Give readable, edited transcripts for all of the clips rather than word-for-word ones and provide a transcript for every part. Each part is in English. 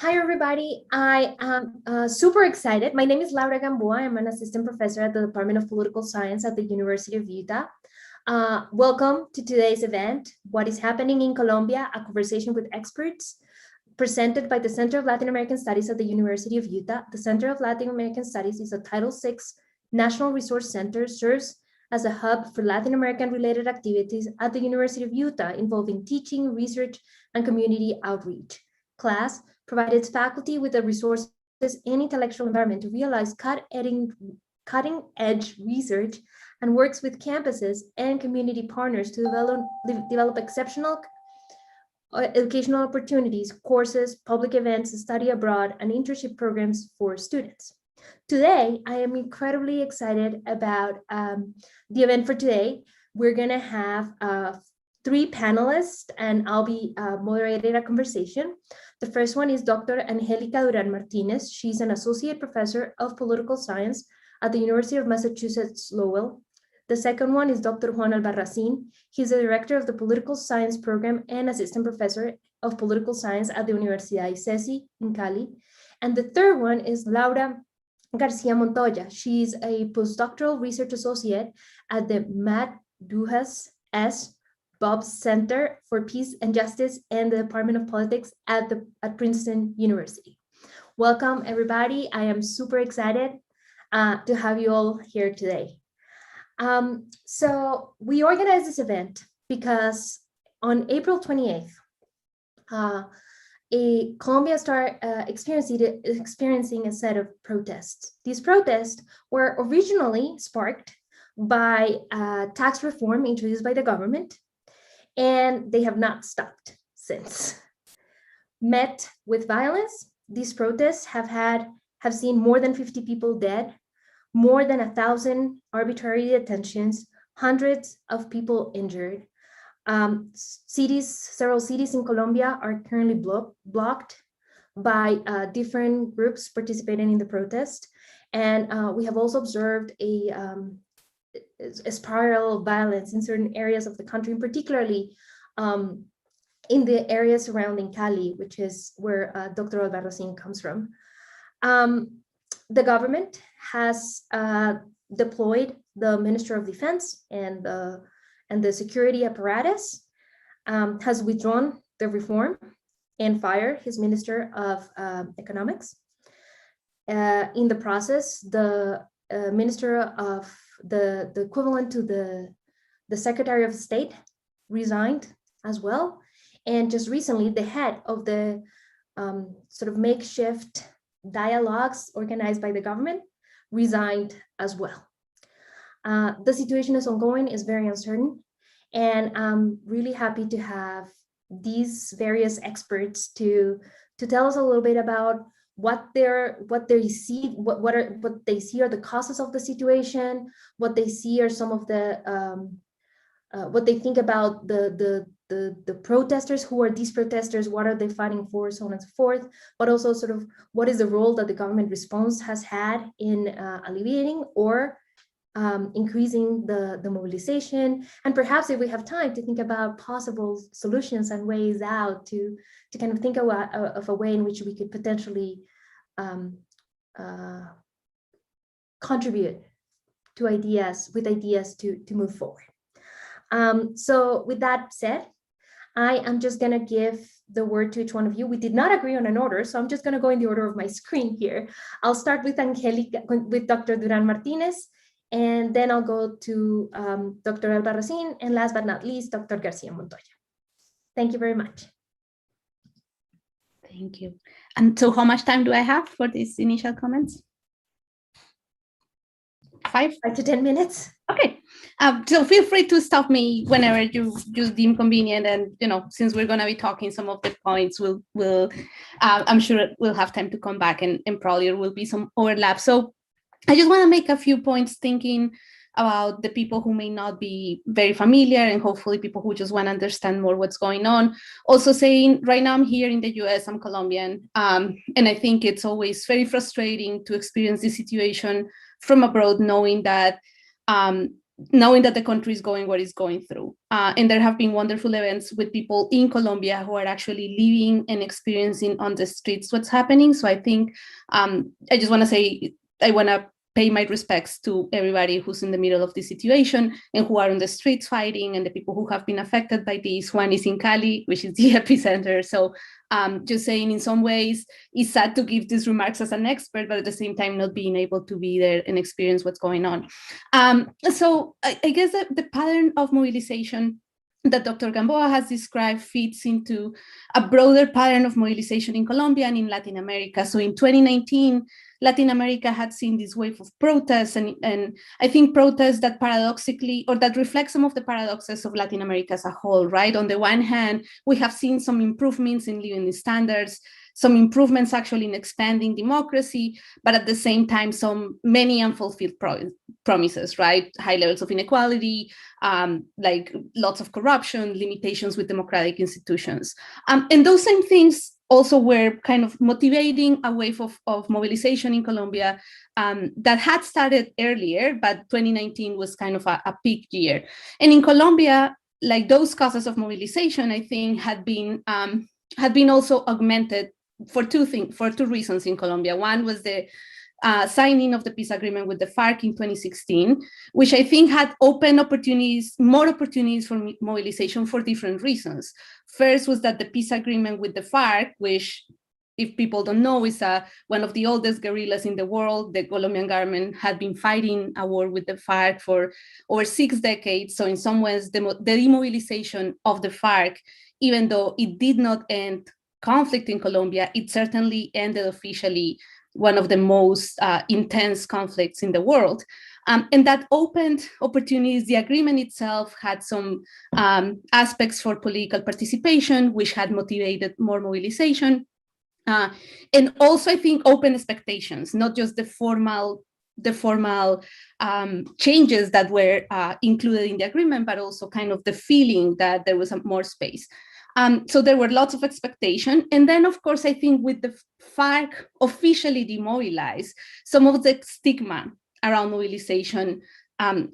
Hi, everybody. I am super excited. My name is Laura Gamboa. I'm an assistant professor at the Department of Political Science at the University of Utah. Welcome to today's event, What is Happening in Colombia, a conversation with experts, presented by the Center of Latin American Studies at the University of Utah. The Center of Latin American Studies is a Title VI National Resource Center, serves as a hub for Latin American related activities at the University of Utah, involving teaching, research, and community outreach. Class provides its faculty with the resources and intellectual environment to realize cutting-edge research, and works with campuses and community partners to develop exceptional educational opportunities, courses, public events, study abroad, and internship programs for students. Today, I am incredibly excited about the event for today. We're going to have 3 panelists, and I'll be moderating a conversation. The first one is Dr. Angélica Durán Martínez. She's an associate professor of political science at the University of Massachusetts Lowell. The second one is Dr. Juan Alvarez. He's the director of the political science program and assistant professor of political science at the Universidad ICESI in Cali. And the third one is Laura Garcia Montoya. She's a postdoctoral research associate at the Matt Duhas S. Bob's Center for Peace and Justice and the Department of Politics at Princeton University. Welcome, everybody. I am super excited to have you all here today. So we organized this event because on April 28th, Colombia started experiencing a set of protests. These protests were originally sparked by tax reform introduced by the government, and they have not stopped since. Met with violence, these protests have seen more than 50 people dead, more than 1,000 arbitrary detentions, hundreds of people injured. Several cities in Colombia are currently blocked by different groups participating in the protest. And we have also observed a spiral of violence in certain areas of the country, particularly in the area surrounding Cali, which is where Dr. Alvarez comes from. The government has deployed the Minister of Defense and the security apparatus, has withdrawn the reform and fired his Minister of Economics. In the process, the Minister of the equivalent to the Secretary of State resigned as well. And just recently, the head of the sort of makeshift dialogues organized by the government resigned as well. The situation is ongoing, is very uncertain, and I'm really happy to have these various experts to tell us a little bit about what they see are the causes of the situation, what they see are some of the what they think about the protesters. Who are these protesters? What are they fighting for? So on and so forth. But also sort of what is the role that the government response has had in alleviating or increasing the mobilization, and perhaps if we have time to think about possible solutions and ways out to kind of think of a way in which we could potentially contribute to ideas to move forward. So with that said, I am just going to give the word to each one of you. We did not agree on an order, so I'm just going to go in the order of my screen here. I'll start with Angélica, with Dr. Durán Martínez, and then I'll go to Dr. Alvarez, and last but not least, Dr. Garcia Montoya. Thank you very much. Thank you. And so how much time do I have for these initial comments? 5 to 10 minutes. Okay. So feel free to stop me whenever you deem convenient. And, since we're going to be talking some of the points, I'm sure we'll have time to come back and probably there will be some overlap. So I just want to make a few points thinking about the people who may not be very familiar, and hopefully people who just want to understand more what's going on. Also saying, right now I'm here in the US, I'm Colombian, and I think it's always very frustrating to experience this situation from abroad, knowing that the country is going what it's going through. And there have been wonderful events with people in Colombia who are actually living and experiencing on the streets what's happening. So I think I just want to say, I want to pay my respects to everybody who's in the middle of this situation and who are on the streets fighting, and the people who have been affected by this. Juan is in Cali, which is the epicenter. So just saying, in some ways, it's sad to give these remarks as an expert, but at the same time, not being able to be there and experience what's going on. So I guess that the pattern of mobilization that Dr. Gamboa has described fits into a broader pattern of mobilization in Colombia and in Latin America. So in 2019, Latin America had seen this wave of protests, and I think protests that paradoxically, or that reflect some of the paradoxes of Latin America as a whole, right? On the one hand, we have seen some improvements in living standards, some improvements actually in expanding democracy, but at the same time, many unfulfilled promises, right? High levels of inequality, like lots of corruption, limitations with democratic institutions. And those same things also were kind of motivating a wave of mobilization in Colombia that had started earlier, but 2019 was kind of a peak year. And in Colombia, like those causes of mobilization, I think had been also augmented for two reasons in Colombia. One was the signing of the peace agreement with the FARC in 2016, which I think had opened more opportunities for mobilization for different reasons. First was that the peace agreement with the FARC, which, if people don't know, is one of the oldest guerrillas in the world. The Colombian government had been fighting a war with the FARC for over 6 decades. So in some ways, the demobilization of the FARC, even though it did not end conflict in Colombia, it certainly ended officially one of the most intense conflicts in the world. And that opened opportunities. The agreement itself had some aspects for political participation, which had motivated more mobilization. And also, I think, open expectations, not just the formal changes that were included in the agreement, but also kind of the feeling that there was more space. So there were lots of expectation. And then, of course, I think with the FARC officially demobilized, some of the stigma around mobilization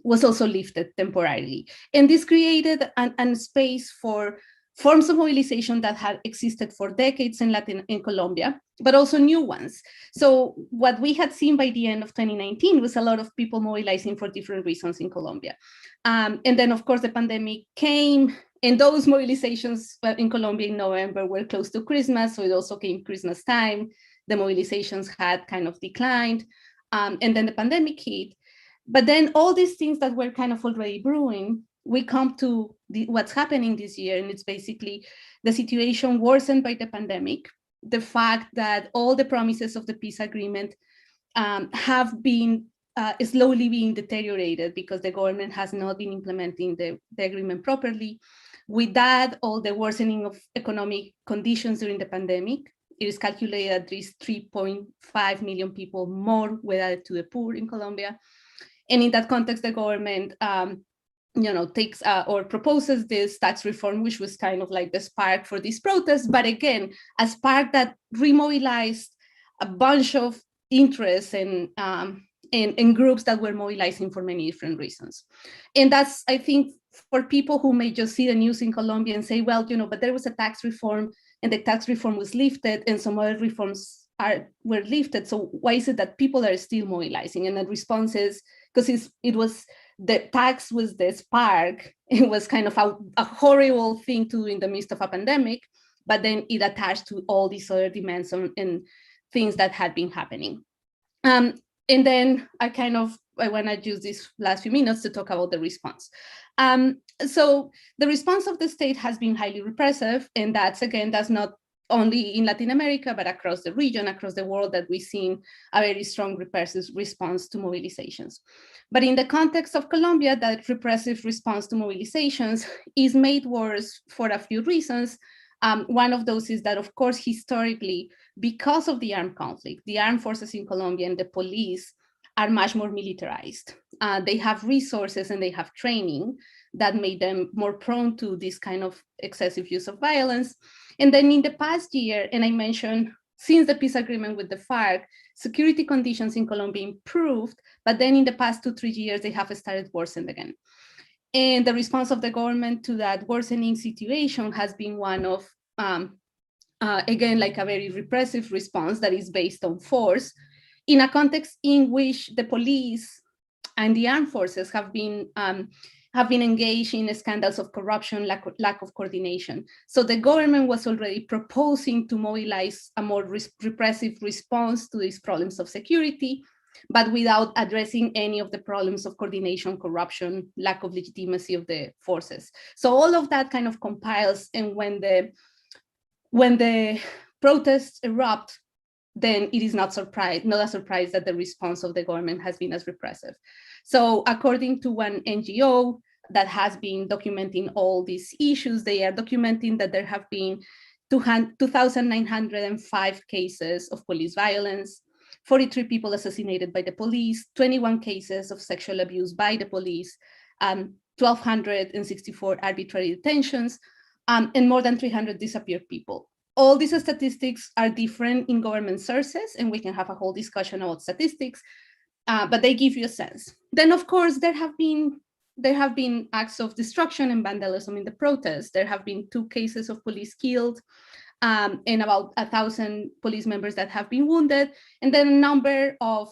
was also lifted temporarily. And this created a space for forms of mobilization that had existed for decades in Colombia, but also new ones. So what we had seen by the end of 2019 was a lot of people mobilizing for different reasons in Colombia. And then, of course, the pandemic came, and those mobilizations in Colombia in November were close to Christmas, so it also came Christmas time. The mobilizations had kind of declined, and then the pandemic hit. But then all these things that were kind of already brewing, we come to what's happening this year, and it's basically the situation worsened by the pandemic, the fact that all the promises of the peace agreement have been slowly being deteriorated because the government has not been implementing the agreement properly. With that, all the worsening of economic conditions during the pandemic, it is calculated at least 3.5 million people more were added to the poor in Colombia. And in that context, the government takes or proposes this tax reform, which was kind of like the spark for this protest, but again, a spark that remobilized a bunch of interests and groups that were mobilizing for many different reasons. And that's, I think, for people who may just see the news in Colombia and say, well, but there was a tax reform and the tax reform was lifted and some other reforms were lifted. So why is it that people are still mobilizing? And the response is because the tax was the spark. It was kind of a horrible thing to do in the midst of a pandemic, but then it attached to all these other demands and things that had been happening. And then I want to use these last few minutes to talk about the response. So the response of the state has been highly repressive, and that's not only in Latin America, but across the region, across the world, that we've seen a very strong repressive response to mobilizations. But in the context of Colombia, that repressive response to mobilizations is made worse for a few reasons. One of those is that, of course, historically, because of the armed conflict, the armed forces in Colombia and the police are much more militarized. They have resources and they have training that made them more prone to this kind of excessive use of violence. And then in the past year, and I mentioned, since the peace agreement with the FARC, security conditions in Colombia improved, but then in the past 2-3 years, they have started worsened again. And the response of the government to that worsening situation has been one of, again, like a very repressive response that is based on force, in a context in which the police and the armed forces have been engaged in scandals of corruption, lack of coordination. So the government was already proposing to mobilize a more repressive response to these problems of security, but without addressing any of the problems of coordination, corruption, lack of legitimacy of the forces. So all of that kind of compiles, and when the protests erupt, then it is not a surprise that the response of the government has been as repressive. So according to one NGO that has been documenting all these issues, they are documenting that there have been 2,905 cases of police violence, 43 people assassinated by the police, 21 cases of sexual abuse by the police, 1,264 arbitrary detentions, and more than 300 disappeared people. All these statistics are different in government sources, and we can have a whole discussion about statistics, but they give you a sense. Then, of course, there have been acts of destruction and vandalism in the protests. There have been 2 cases of police killed, and about 1,000 police members that have been wounded, and then a number of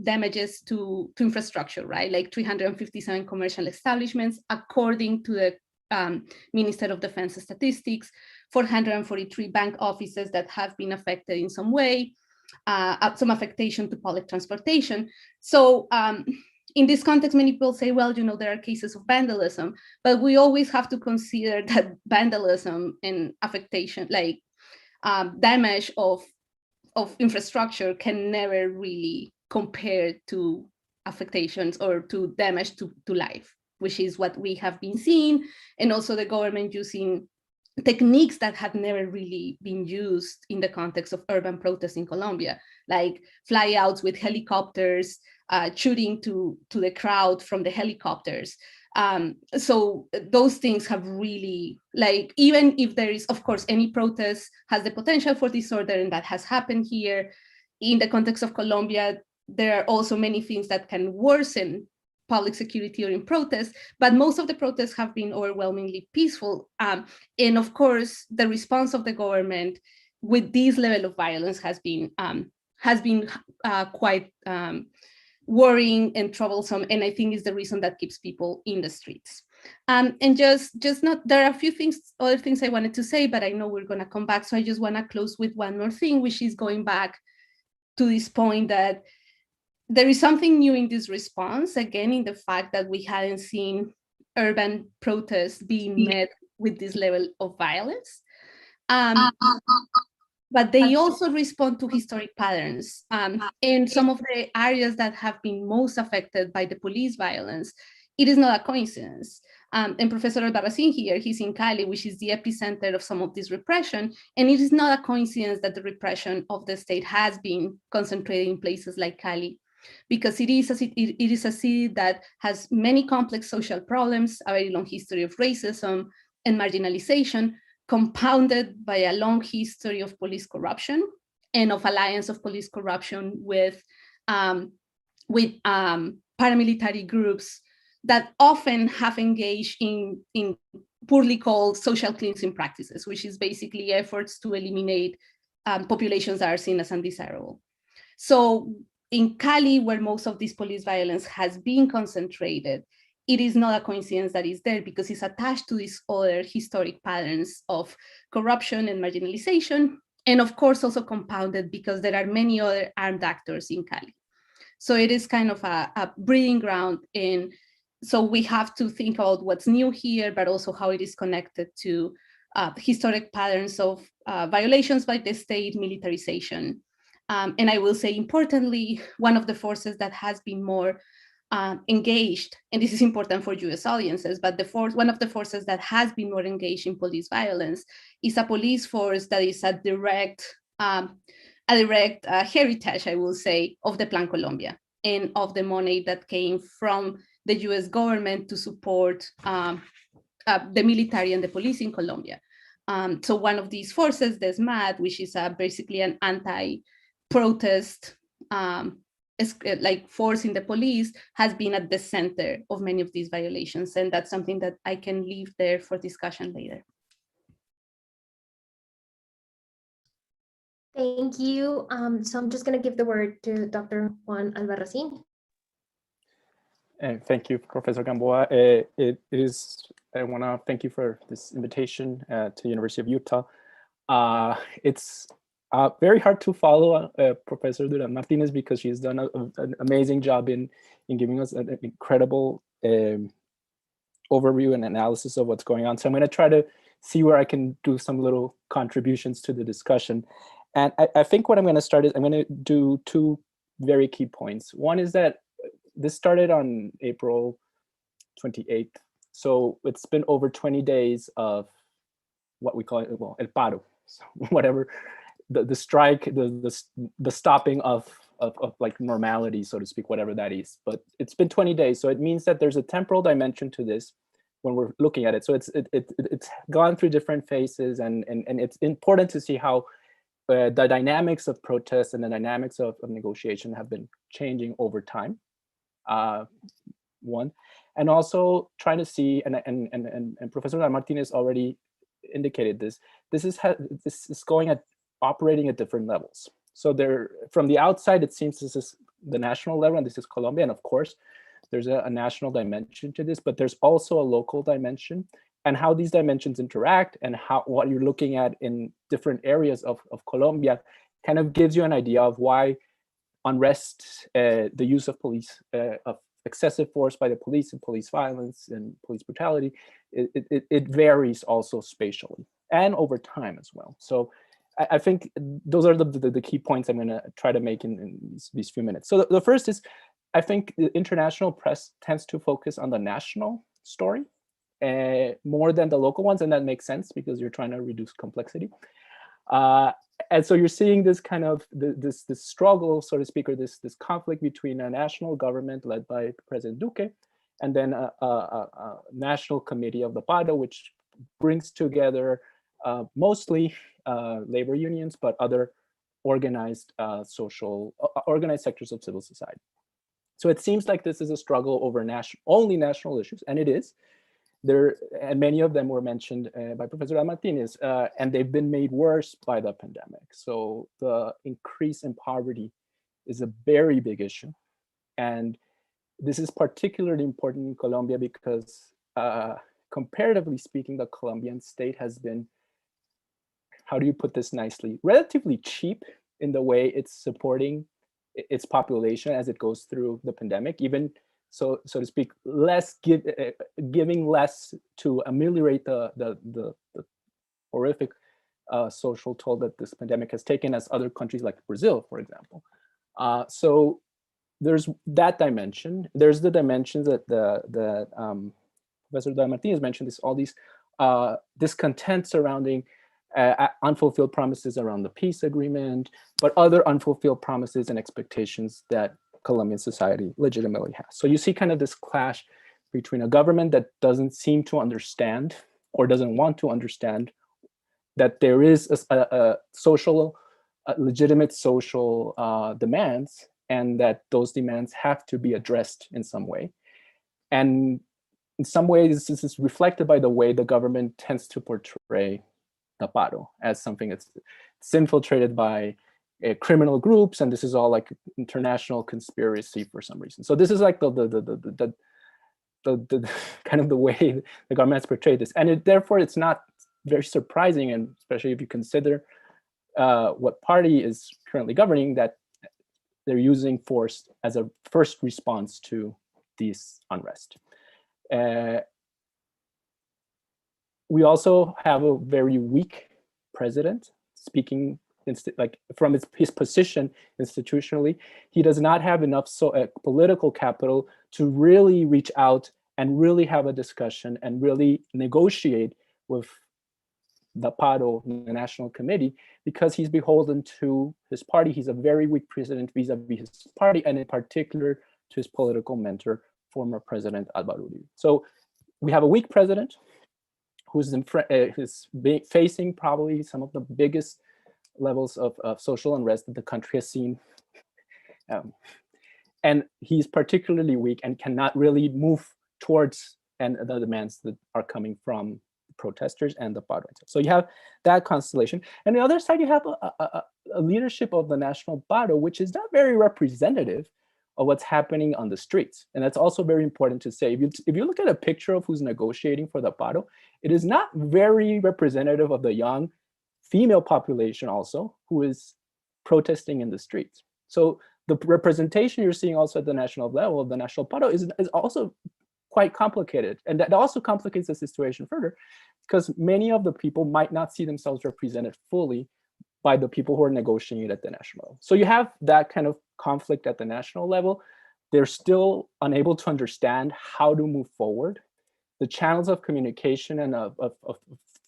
damages to infrastructure, right? Like 357 commercial establishments, according to the Minister of Defense statistics, 443 bank offices that have been affected in some way, some affectation to public transportation. So in this context, many people say, well, there are cases of vandalism, but we always have to consider that vandalism and affectation, like damage of infrastructure, can never really compare to affectations or to damage to life, which is what we have been seeing, and also the government using techniques that had never really been used in the context of urban protests in Colombia, like flyouts with helicopters, shooting to the crowd from the helicopters. So those things have really, like, even if there is, of course, any protest has the potential for disorder, and that has happened here. In the context of Colombia, there are also many things that can worsen public security or in protests, but most of the protests have been overwhelmingly peaceful. And of course, the response of the government with this level of violence has been quite worrying and troublesome, and I think is the reason that keeps people in the streets. And just not, there are a few other things I wanted to say, but I know we're gonna come back, so I just wanna close with one more thing, which is going back to this point that there is something new in this response, again, in the fact that we hadn't seen urban protests being met with this level of violence. But they also respond to historic patterns. In some of the areas that have been most affected by the police violence, it is not a coincidence. And Professor Alvarez here, he's in Cali, which is the epicenter of some of this repression. And it is not a coincidence that the repression of the state has been concentrated in places like Cali, because it is a city that has many complex social problems, a very long history of racism and marginalization, compounded by a long history of police corruption and of alliance of police corruption with paramilitary groups that often have engaged in poorly called social cleansing practices, which is basically efforts to eliminate populations that are seen as undesirable. So in Cali, where most of this police violence has been concentrated, it is not a coincidence that it's there, because it's attached to these other historic patterns of corruption and marginalization, and of course also compounded because there are many other armed actors in Cali. So it is kind of a breeding ground, and so we have to think about what's new here, but also how it is connected to historic patterns of violations by the state, militarization. And I will say, importantly, one of the forces that has been more engaged, and this is important for US audiences, but one of the forces that has been more engaged in police violence is a police force that is a direct heritage, I will say, of the Plan Colombia and of the money that came from the US government to support the military and the police in Colombia. So one of these forces, the SMAD, which is basically an anti-protest like forcing the police has been at the center of many of these violations. And that's something that I can leave there for discussion later. Thank you. So I'm just going to give the word to Dr. Juan Alvarez. Thank you, Professor Gamboa. I want to thank you for this invitation to the University of Utah. It's very hard to follow Professor Duran Martinez because she's done an amazing job in giving us an incredible overview and analysis of what's going on. So I'm going to try to see where I can do some little contributions to the discussion. And I think what I'm going to start is I'm going to do two very key points. One is that this started on April 28th. So it's been over 20 days of what we call it, well, el paro, so whatever, the strike, the stopping of like normality, so to speak, whatever that is. But it's been 20 days. So it means that there's a temporal dimension to this when we're looking at it. So it's gone through different phases, and it's important to see how the dynamics of protest and the dynamics of negotiation have been changing over time. One, and also trying to see, and Professor Martinez already indicated this is going at operating at different levels. So there, from the outside, it seems this is the national level, and this is Colombia, and of course, there's a national dimension to this, but there's also a local dimension, and how these dimensions interact, and how what you're looking at in different areas of Colombia kind of gives you an idea of why unrest, the use of police, of excessive force by the police and police violence and police brutality, it varies also spatially and over time as well. So I think those are the key points I'm going to try to make in these few minutes. So the first is, I think the international press tends to focus on the national story more than the local ones, and that makes sense because you're trying to reduce complexity. And so you're seeing this kind of this struggle, so to speak, or this conflict between a national government led by President Duque, and then a national committee of the paro, which brings together mostly labor unions, but other organized organized sectors of civil society. So it seems like this is a struggle over only national issues, and it is. And many of them were mentioned by Professor Martinez, and they've been made worse by the pandemic. So the increase in poverty is a very big issue. And this is particularly important in Colombia because comparatively speaking, the Colombian state has been, how do you put this nicely, relatively cheap in the way it's supporting its population as it goes through the pandemic, even so to speak, giving less to ameliorate the horrific social toll that this pandemic has taken, as other countries like Brazil, for example. So there's that dimension. There's the dimensions that Professor Martinez mentioned. All these discontent surrounding unfulfilled promises around the peace agreement, but other unfulfilled promises and expectations that Colombian society legitimately has. So you see kind of this clash between a government that doesn't seem to understand or doesn't want to understand that there is a legitimate social demands, and that those demands have to be addressed in some way. And in some ways, this is reflected by the way the government tends to portray the paro as something that's infiltrated by criminal groups, and this is all like international conspiracy for some reason. So this is like the kind of the way the government has portrayed this, and therefore it's not very surprising, and especially if you consider what party is currently governing, that they're using force as a first response to these unrest. We also have a very weak president, speaking like from his position institutionally. He does not have enough political capital to really reach out and really have a discussion and really negotiate with the paro, the national committee, because he's beholden to his party. He's a very weak president vis-a-vis his party, and in particular to his political mentor, former President Alvaro Uribe. So we have a weak president who's facing probably some of the biggest levels of social unrest that the country has seen And he's particularly weak and cannot really move towards and the demands that are coming from protesters and the paro. So you have that constellation. And on the other side, you have a leadership of the national paro, which is not very representative of what's happening on the streets. And that's also very important to say. If you look at a picture of who's negotiating for the paro, it is not very representative of the young female population also who is protesting in the streets. So the representation you're seeing also at the national level of the national paro is also quite complicated. And that also complicates the situation further, because many of the people might not see themselves represented fully by the people who are negotiating at the national level. So you have that kind of conflict at the national level. They're still unable to understand how to move forward. The channels of communication and of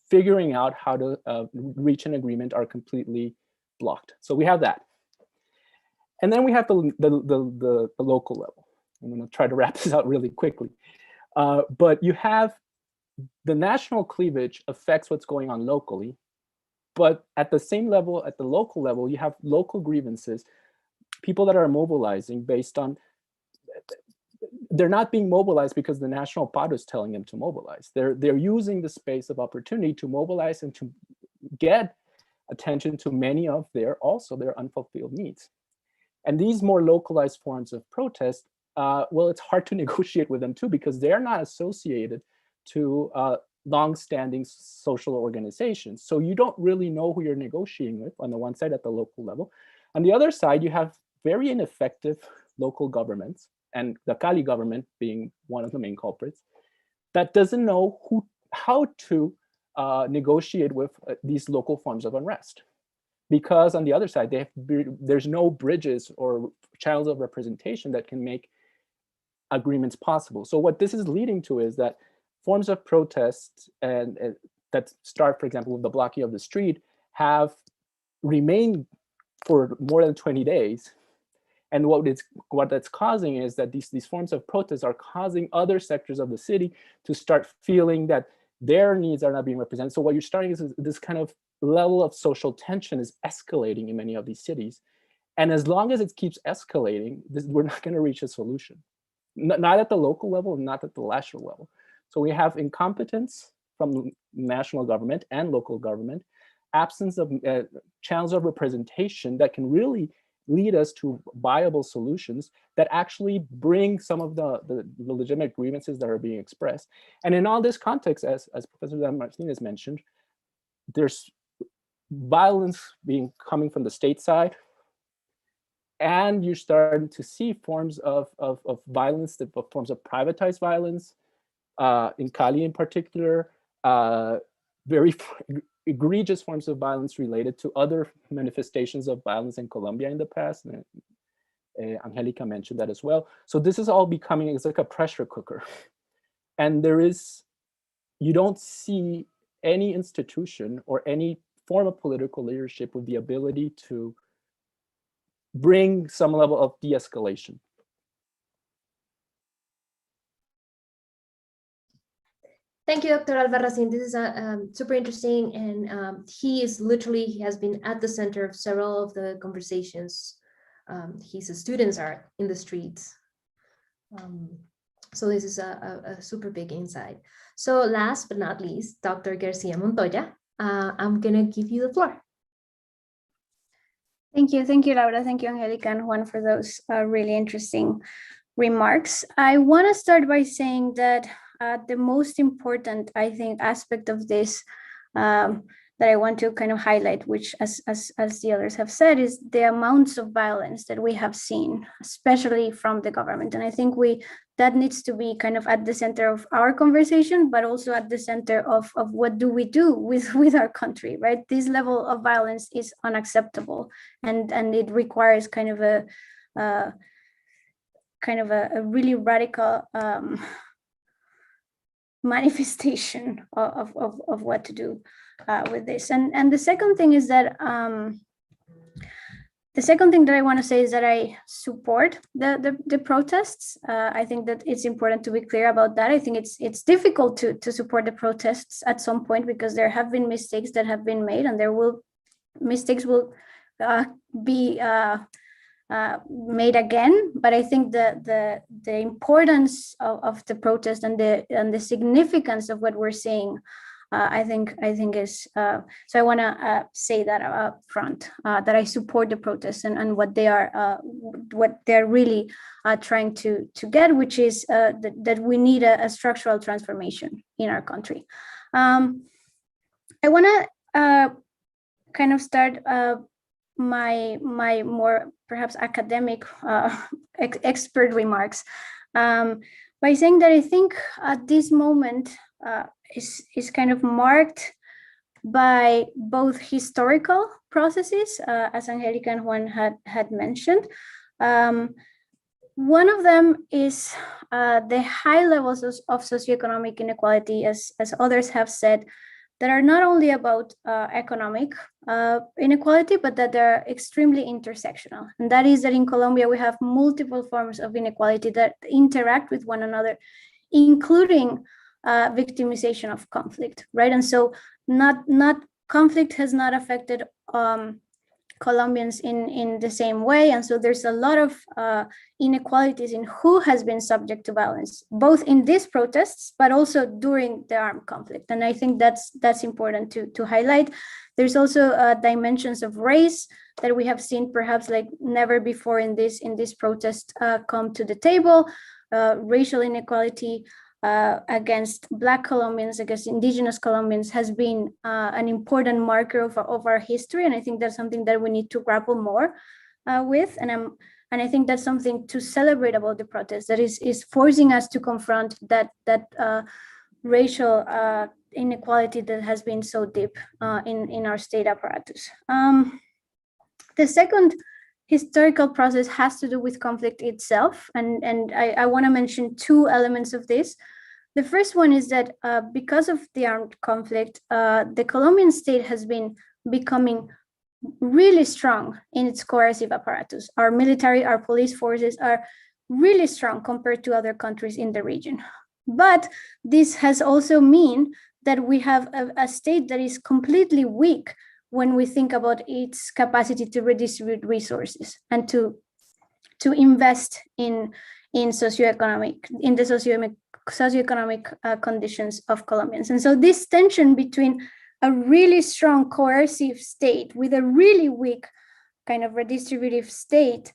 figuring out how to reach an agreement are completely blocked. So we have that. And then we have the local level. I'm going to try to wrap this out really quickly. But you have the national cleavage affects what's going on locally. But at the same level, at the local level, you have local grievances, people that are mobilizing based on, they're not being mobilized because the national paro is telling them to mobilize. They're using the space of opportunity to mobilize and to get attention to many of their unfulfilled needs. And these more localized forms of protest, well, it's hard to negotiate with them too, because they're not associated to long-standing social organizations. So you don't really know who you're negotiating with on the one side at the local level. On the other side, you have very ineffective local governments, and the Cali government being one of the main culprits, that doesn't know how to negotiate with these local forms of unrest. Because on the other side, there's no bridges or channels of representation that can make agreements possible. So what this is leading to is that forms of protest and that start, for example, with the blocking of the street, have remained for more than 20 days. And what that's causing is that these forms of protest are causing other sectors of the city to start feeling that their needs are not being represented. So what you're starting is this kind of level of social tension is escalating in many of these cities. And as long as it keeps escalating, we're not going to reach a solution. Not at the local level, not at the national level. So we have incompetence from national government and local government, absence of channels of representation that can really lead us to viable solutions that actually bring some of the legitimate grievances that are being expressed. And in all this context, as Professor Martinez mentioned, there's violence coming from the state side, and you're starting to see forms of violence, forms of privatized violence, in Cali in particular, very egregious forms of violence related to other manifestations of violence in Colombia in the past. Angelica mentioned that as well. So this is all becoming, it's like a pressure cooker. And you don't see any institution or any form of political leadership with the ability to bring some level of de-escalation. Thank you, Dr. Albarracin. This is super interesting, and he has been at the center of several of the conversations his students are in the streets. So this is a super big insight. So last but not least, Dr. Garcia Montoya, I'm gonna give you the floor. Thank you, Laura. Thank you, Angelica and Juan, for those really interesting remarks. I want to start by saying that the most important, I think, aspect of this that I want to kind of highlight, which as the others have said, is the amounts of violence that we have seen, especially from the government. And I think that needs to be kind of at the center of our conversation, but also at the center of what do we do with our country, right? This level of violence is unacceptable, and it requires kind of a really radical manifestation of what to do with this. And the second thing is that the second thing that I want to say is that I support the protests. I think that it's important to be clear about that. I think it's difficult to support the protests at some point, because there have been mistakes that have been made, and mistakes will be made again. But I think the importance of the protest and the significance of what we're seeing, I think is so. I want to say that up front, that I support the protests and what they're really trying to get, which is that we need a structural transformation in our country. I want to kind of start my more perhaps academic expert remarks by saying that I think at this moment is kind of marked by both historical processes, as Angelica and Juan had mentioned. One of them is the high levels of socioeconomic inequality, as others have said, that are not only about economic inequality, but that they're extremely intersectional. And that is that in Colombia, we have multiple forms of inequality that interact with one another, including victimization of conflict, right? And so conflict has not affected Colombians in the same way. And so there's a lot of inequalities in who has been subject to violence, both in these protests, but also during the armed conflict. And I think that's important to highlight. There's also dimensions of race that we have seen perhaps like never before in this protest come to the table. Racial inequality against Black Colombians, against indigenous Colombians, has been an important marker of our history. And I think that's something that we need to grapple more with. And I think that's something to celebrate about the protest, that is forcing us to confront that racial inequality that has been so deep in our state apparatus. The second historical process has to do with conflict itself. And I want to mention two elements of this. The first one is that because of the armed conflict, the Colombian state has been becoming really strong in its coercive apparatus. Our military, our police forces are really strong compared to other countries in the region. But this has also mean that we have a state that is completely weak when we think about its capacity to redistribute resources and to invest in the socioeconomic conditions of Colombians. And so this tension between a really strong coercive state with a really weak kind of redistributive state,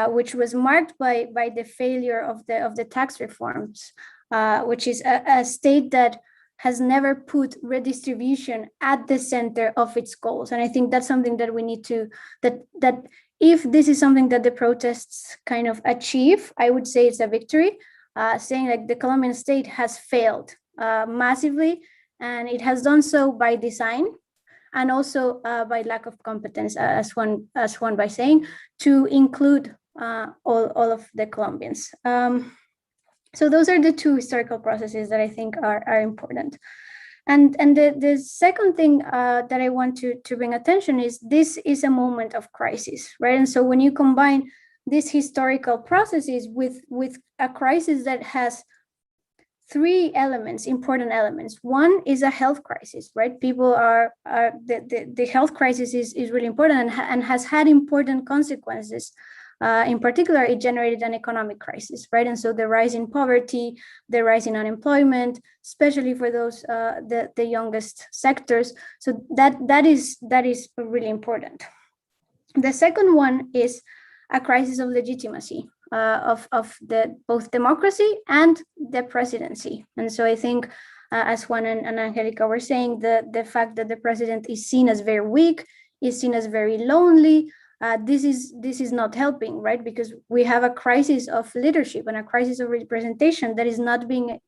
which was marked by the failure of the tax reforms, which is a state that has never put redistribution at the center of its goals. And I think that's something that we need to, that if this is something that the protests kind of achieve, I would say it's a victory, saying like the Colombian state has failed massively, and it has done so by design and also by lack of competence, as one by saying, to include all of the Colombians. So those are the two historical processes that I think are important. And the second thing that I want to bring attention is this is a moment of crisis, right? And so when you combine these historical processes with a crisis that has three elements, important elements. One is a health crisis, right? People the health crisis is really important and has had important consequences. In particular, it generated an economic crisis, right? And so the rise in poverty, the rise in unemployment, especially for those the youngest sectors. So that is really important. The second one is a crisis of legitimacy of both democracy and the presidency. And so I think, as Juan and Angelica were saying, the fact that the president is seen as very weak, is seen as very lonely. This is not helping, right? Because we have a crisis of leadership and a crisis of representation that is not being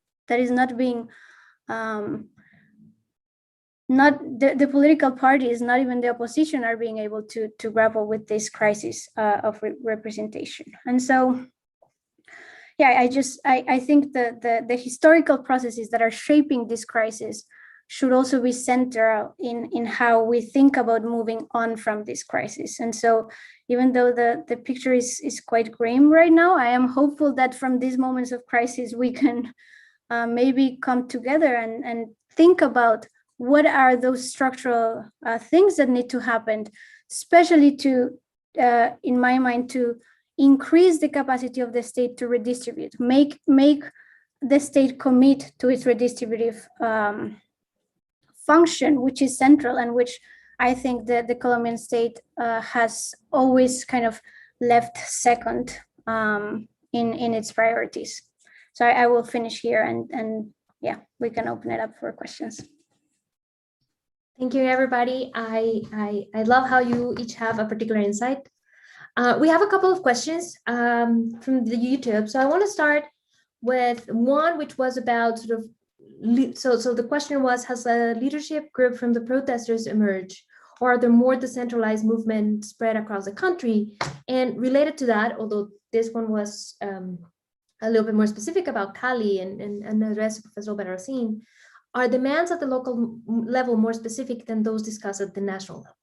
the political parties, not even the opposition, are being able to grapple with this crisis of representation. And so, yeah, I think the historical processes that are shaping this crisis should also be central in how we think about moving on from this crisis. And so even though the picture is quite grim right now, I am hopeful that from these moments of crisis, we can maybe come together and think about what are those structural things that need to happen, especially to in my mind, to increase the capacity of the state to redistribute, make the state commit to its redistributive function, which is central and which I think that the Colombian state has always kind of left second in its priorities. So I will finish here, and yeah, we can open it up for questions. Thank you, everybody. I love how you each have a particular insight. We have a couple of questions from the YouTube. So I want to start with one which was about sort of, so the question was, has a leadership group from the protesters emerged, or are there more decentralized movements spread across the country? And related to that, although this one was a little bit more specific about Cali and addressed to Professor Alvarez, are demands at the local level more specific than those discussed at the national level?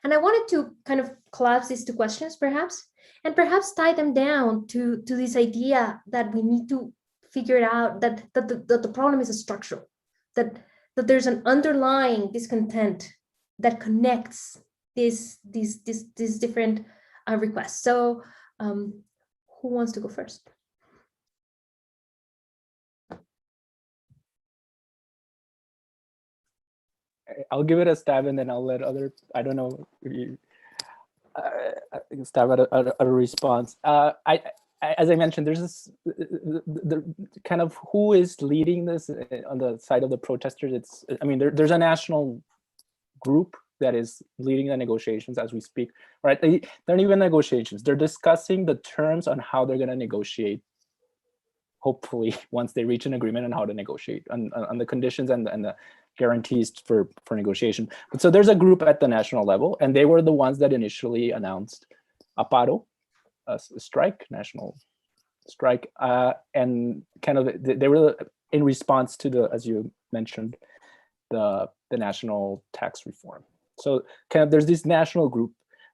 And I wanted to kind of collapse these two questions, perhaps, and perhaps tie them down to this idea that we need to figure it out, that the problem is structural, that there's an underlying discontent that connects these different requests. So who wants to go first? I'll give it a stab, and then I'll let other, I don't know if you stab at a response. As I mentioned, there's this, the kind of who is leading this on the side of the protesters. It's, I mean, there's a national group that is leading the negotiations as we speak, right? They're not even negotiations. They're discussing the terms on how they're going to negotiate, hopefully, once they reach an agreement on how to negotiate, on the conditions and the guarantees for negotiation. But so there's a group at the national level, and they were the ones that initially announced a paro, a strike, national strike, and kind of they were in response to the, as you mentioned, the national tax reform. So kind of there's this national group,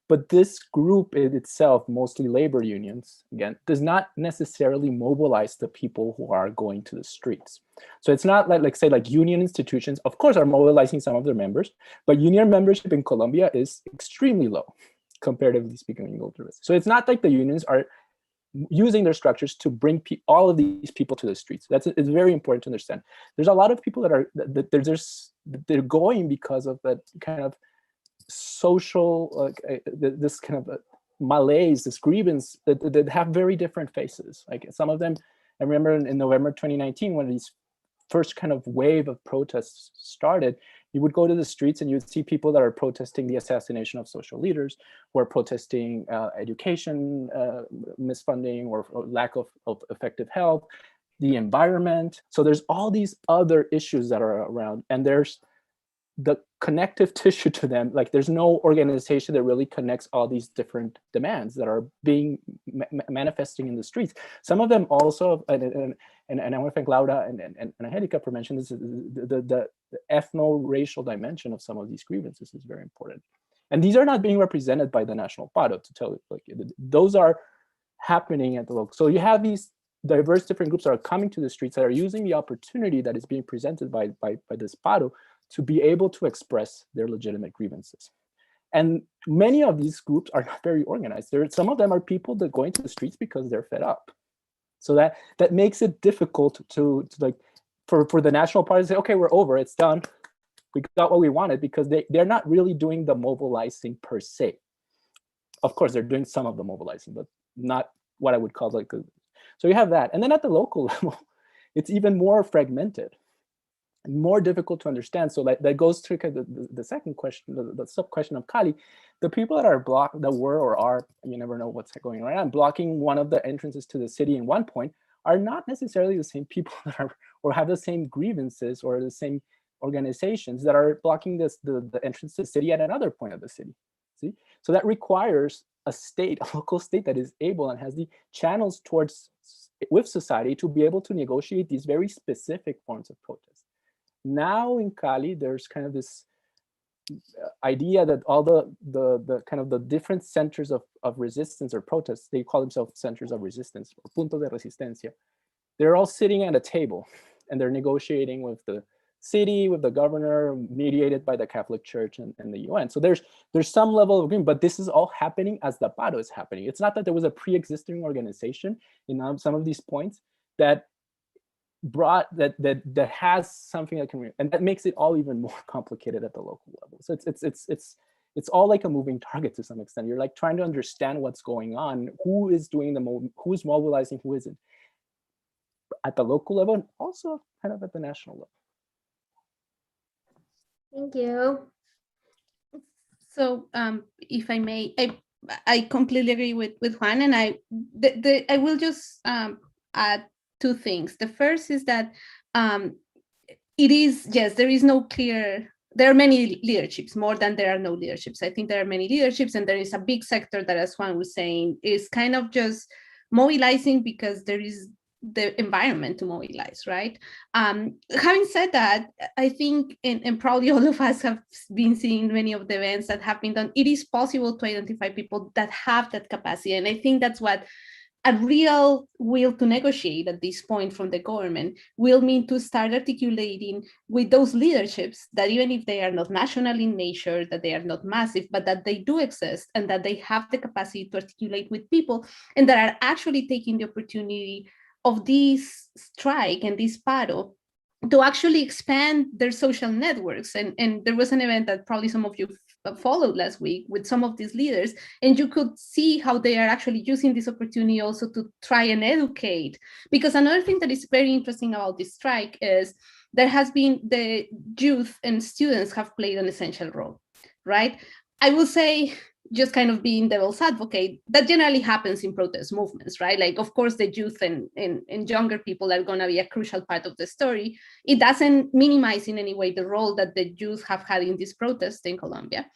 but this group in itself, mostly labor unions, again, does not necessarily mobilize the people who are going to the streets. So it's not like say like union institutions, of course, are mobilizing some of their members, but union membership in Colombia is extremely low, comparatively speaking, when you go through this. So it's not like the unions are using their structures to bring all of these people to the streets. It's very important to understand. There's a lot of people that are they're going because of that kind of social, this kind of malaise, this grievance that have very different faces. Like some of them, I remember in November 2019, when these first kind of wave of protests started, you would go to the streets and you'd see people that are protesting the assassination of social leaders, who are protesting education misfunding or lack of effective health, the environment. So there's all these other issues that are around, and there's the connective tissue to them. Like there's no organization that really connects all these different demands that are being manifesting in the streets. Some of them also, and I want to thank Laura and Angelica for mentioning this, the ethno-racial dimension of some of these grievances is very important. And these are not being represented by the National Paro, to tell you, like those are happening at the local. So you have these diverse different groups that are coming to the streets that are using the opportunity that is being presented by this Paro to be able to express their legitimate grievances. And many of these groups are not very organized. Some of them are people that go into the streets because they're fed up. So that makes it difficult to like, for the national party to say, okay, we're over, it's done. We got what we wanted, because they're not really doing the mobilizing per se. Of course, they're doing some of the mobilizing, but not what I would call like, so you have that. And then at the local level, it's even more fragmented, more difficult to understand. So that goes to the second question, the sub question of Cali. The people that are blocked, that were or are, you never know what's going on right now, blocking one of the entrances to the city in one point, are not necessarily the same people that are, or have the same grievances or the same organizations that are blocking the entrance to the city at another point of the city. See, so that requires a state, a local state that is able and has the channels towards with society to be able to negotiate these very specific forms of protest. Now in Cali, there's kind of this idea that all the kind of the different centers of resistance or protests, they call themselves centers of resistance or puntos de resistencia. They're all sitting at a table and they're negotiating with the city with the governor, mediated by the Catholic Church and the UN. So there's some level of agreement, but this is all happening as the paro is happening. It's not that there was a pre-existing organization in some of these points that brought that has something that can, and that makes it all even more complicated at the local level. So it's all like a moving target to some extent. You're like trying to understand what's going on, who is doing who's mobilizing, who isn't, at the local level, and also kind of at the national level. Thank you. So if I may, I completely agree with Juan, and I will just add two things. The first is that it is, yes, there is no clear, there are many leaderships, more than there are no leaderships. I think there are many leaderships, and there is a big sector that, as Juan was saying, is kind of just mobilizing because there is the environment to mobilize, right? Having said that, I think, and probably all of us have been seeing many of the events that have been done, it is possible to identify people that have that capacity. And I think that's what a real will to negotiate at this point from the government will mean, to start articulating with those leaderships that even if they are not national in nature, that they are not massive, but that they do exist and that they have the capacity to articulate with people and that are actually taking the opportunity of this strike and this paro to actually expand their social networks. And there was an event that probably some of you followed last week with some of these leaders, and you could see how they are actually using this opportunity also to try and educate. Because another thing that is very interesting about this strike is there has been, the youth and students have played an essential role, right? I will say, just kind of being devil's advocate, that generally happens in protest movements, right? Like, of course, the youth and younger people are going to be a crucial part of the story. It doesn't minimize in any way the role that the youth have had in this protest in Colombia.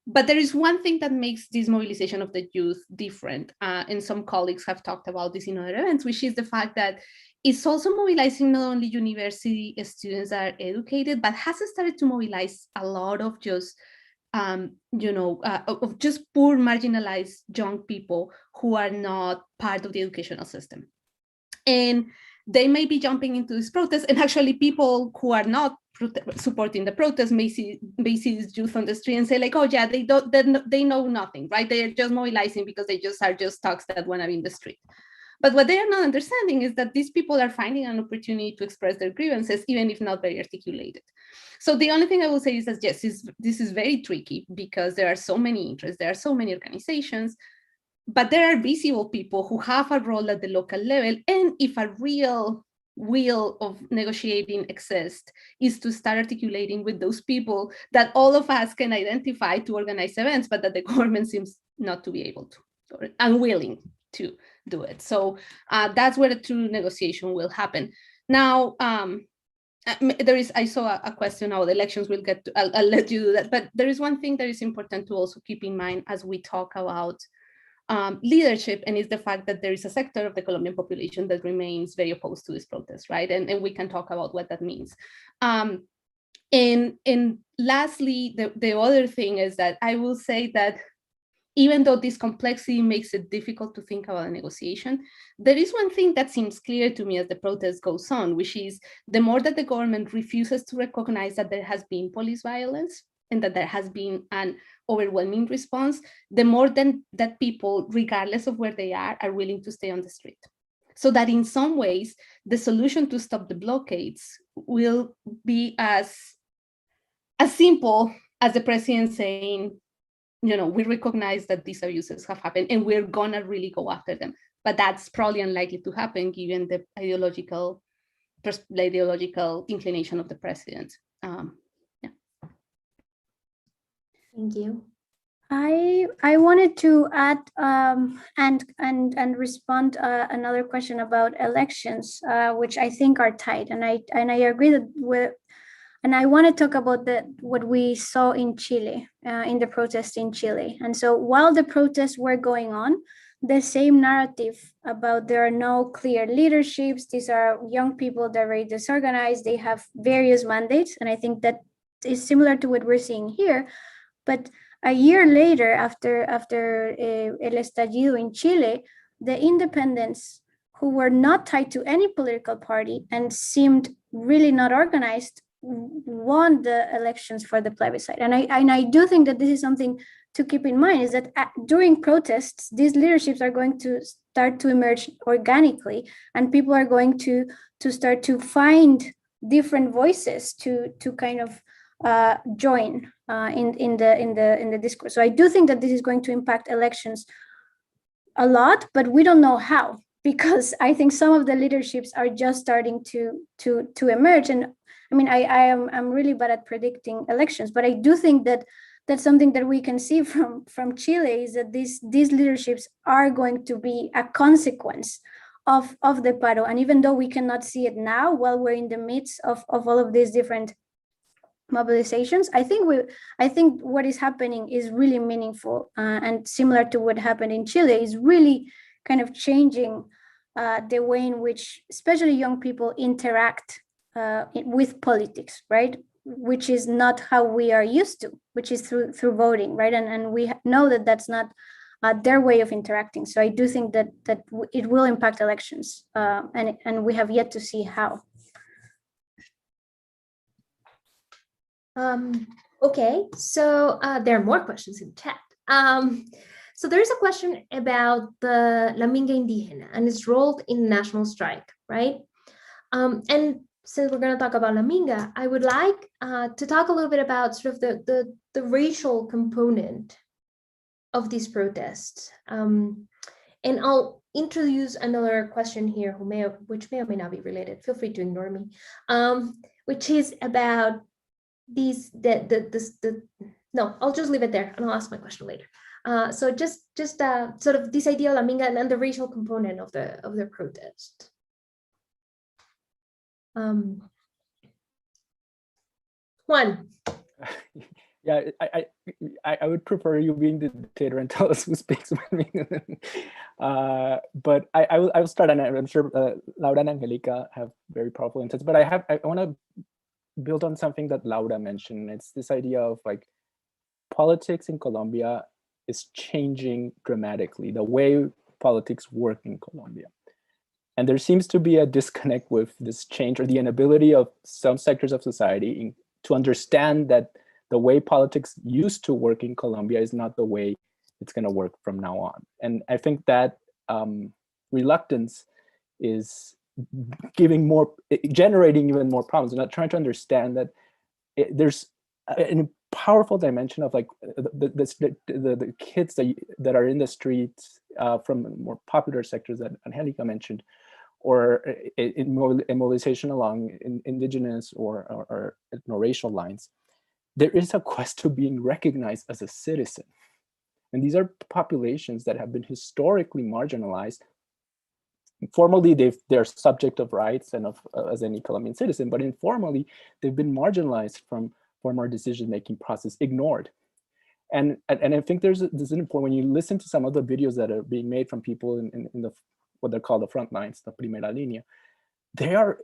But there is one thing that makes this mobilization of the youth different, and some colleagues have talked about this in other events, which is the fact that it's also mobilizing not only university students that are educated, but has started to mobilize a lot of just of just poor, marginalized young people who are not part of the educational system. And they may be jumping into this protest, and actually people who are not supporting the protest may see this youth on the street and say like, oh yeah, they know nothing, right? They are just mobilizing because they just are just thugs that want to be in the street. But what they are not understanding is that these people are finding an opportunity to express their grievances, even if not very articulated. So the only thing I will say is that, yes, this is very tricky because there are so many interests, there are so many organizations, but there are visible people who have a role at the local level. And if a real will of negotiating exists, is to start articulating with those people that all of us can identify to organize events, but that the government seems not to be able to, or unwilling to do it. So that's where the true negotiation will happen. Now, I saw a question about elections. We'll get to, I'll let you do that. But there is one thing that is important to also keep in mind as we talk about leadership, and is the fact that there is a sector of the Colombian population that remains very opposed to this protest, right? And we can talk about what that means. And lastly, the other thing is that I will say that even though this complexity makes it difficult to think about a negotiation, there is one thing that seems clear to me as the protest goes on, which is the more that the government refuses to recognize that there has been police violence and that there has been an overwhelming response, the more that people, regardless of where they are willing to stay on the street. So that in some ways, the solution to stop the blockades will be as simple as the president saying, we recognize that these abuses have happened and we're gonna really go after them. But that's probably unlikely to happen given the ideological inclination of the president. Thank you. I wanted to add and respond another question about elections, which I think are tied, and I agree that with. And I want to talk about what we saw in Chile, in the protests in Chile. And so while the protests were going on, the same narrative about there are no clear leaderships, these are young people that are very disorganized, they have various mandates. And I think that is similar to what we're seeing here. But a year later, after El Estallido in Chile, the independents who were not tied to any political party and seemed really not organized won the elections for the plebiscite. And I do think that this is something to keep in mind, is that during protests, these leaderships are going to start to emerge organically, and people are going to start to find different voices to kind of join in the discourse. So I do think that this is going to impact elections a lot, but we don't know how, because I think some of the leaderships are just starting to emerge. And I mean, I'm really bad at predicting elections, but I do think that that's something that we can see from Chile, is that these leaderships are going to be a consequence of the paro. And even though we cannot see it now, while we're in the midst of all of these different mobilizations, I think what is happening is really meaningful, and similar to what happened in Chile, is really kind of changing the way in which especially young people interact with politics, right? Which is not how we are used to, which is through voting, right? And we know that that's not their way of interacting. So I do think that it will impact elections, and we have yet to see how. Okay, so there are more questions in chat. So there's a question about the La Minga Indígena and its role in national strike, right? And since we're going to talk about La Minga, I would like to talk a little bit about sort of the racial component of these protests. And I'll introduce another question here which may or may not be related. Feel free to ignore me. Which is about no, I'll just leave it there and I'll ask my question later. So just sort of this idea of La Minga and the racial component of the protest. Juan. Yeah, I would prefer you being the dictator and tell us who speaks with me. But I will start, and I'm sure Laura and Angelica have very powerful insights. But I want to build on something that Laura mentioned. It's this idea of like politics in Colombia is changing dramatically, the way politics work in Colombia. And there seems to be a disconnect with this change, or the inability of some sectors of society to understand that the way politics used to work in Colombia is not the way it's going to work from now on. And I think that reluctance is generating even more problems. We're not trying to understand that there's a powerful dimension of like the kids that are in the streets from more popular sectors that Angelica mentioned, or in mobilization along indigenous or ethno-racial lines. There is a quest to being recognized as a citizen. And these are populations that have been historically marginalized. Formally, they're subject of rights and as any Colombian citizen, but informally, they've been marginalized from our decision-making process, ignored. And I think this is important when you listen to some of the videos that are being made from people in the what they're called the front lines, the primera línea. They're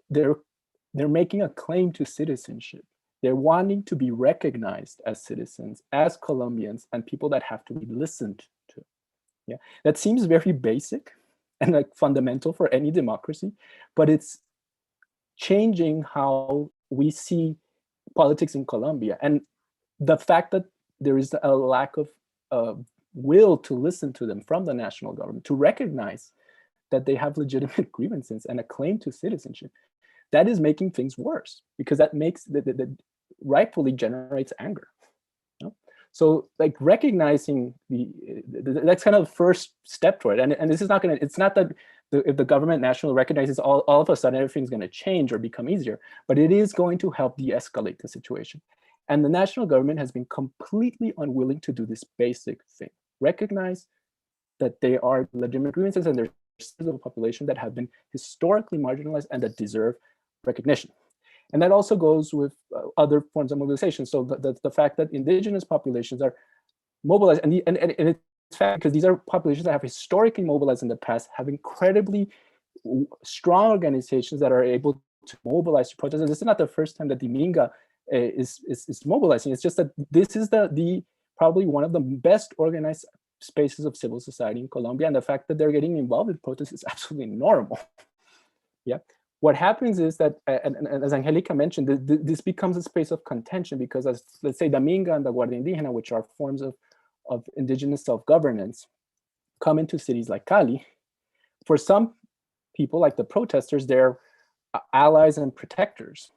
making a claim to citizenship. They're wanting to be recognized as citizens, as Colombians, and people that have to be listened to. Yeah, that seems very basic and like fundamental for any democracy, but it's changing how we see politics in Colombia. And the fact that there is a lack of will to listen to them from the national government, to recognize that they have legitimate grievances and a claim to citizenship, that is making things worse, because that makes that rightfully generates anger. You know? So like recognizing that's kind of the first step toward it. And this is not going to, it's not that if the government nationally recognizes all of a sudden everything's going to change or become easier, but it is going to help de-escalate the situation. And the national government has been completely unwilling to do this basic thing. Recognize that they are legitimate grievances and there's a population that have been historically marginalized and that deserve recognition. And that also goes with other forms of mobilization. So the fact that indigenous populations are mobilized, and it's fact because these are populations that have historically mobilized in the past, have incredibly strong organizations that are able to mobilize to protest. And this is not the first time that the Minga is mobilizing. It's just that this is the probably one of the best organized spaces of civil society in Colombia, and the fact that they're getting involved in protests is absolutely normal. Yeah, what happens is that, and as Angelica mentioned, this becomes a space of contention because, as let's say the Minga and the Guardia Indígena, which are forms of indigenous self-governance, come into cities like Cali. For some people, like the protesters, they're allies and protectors.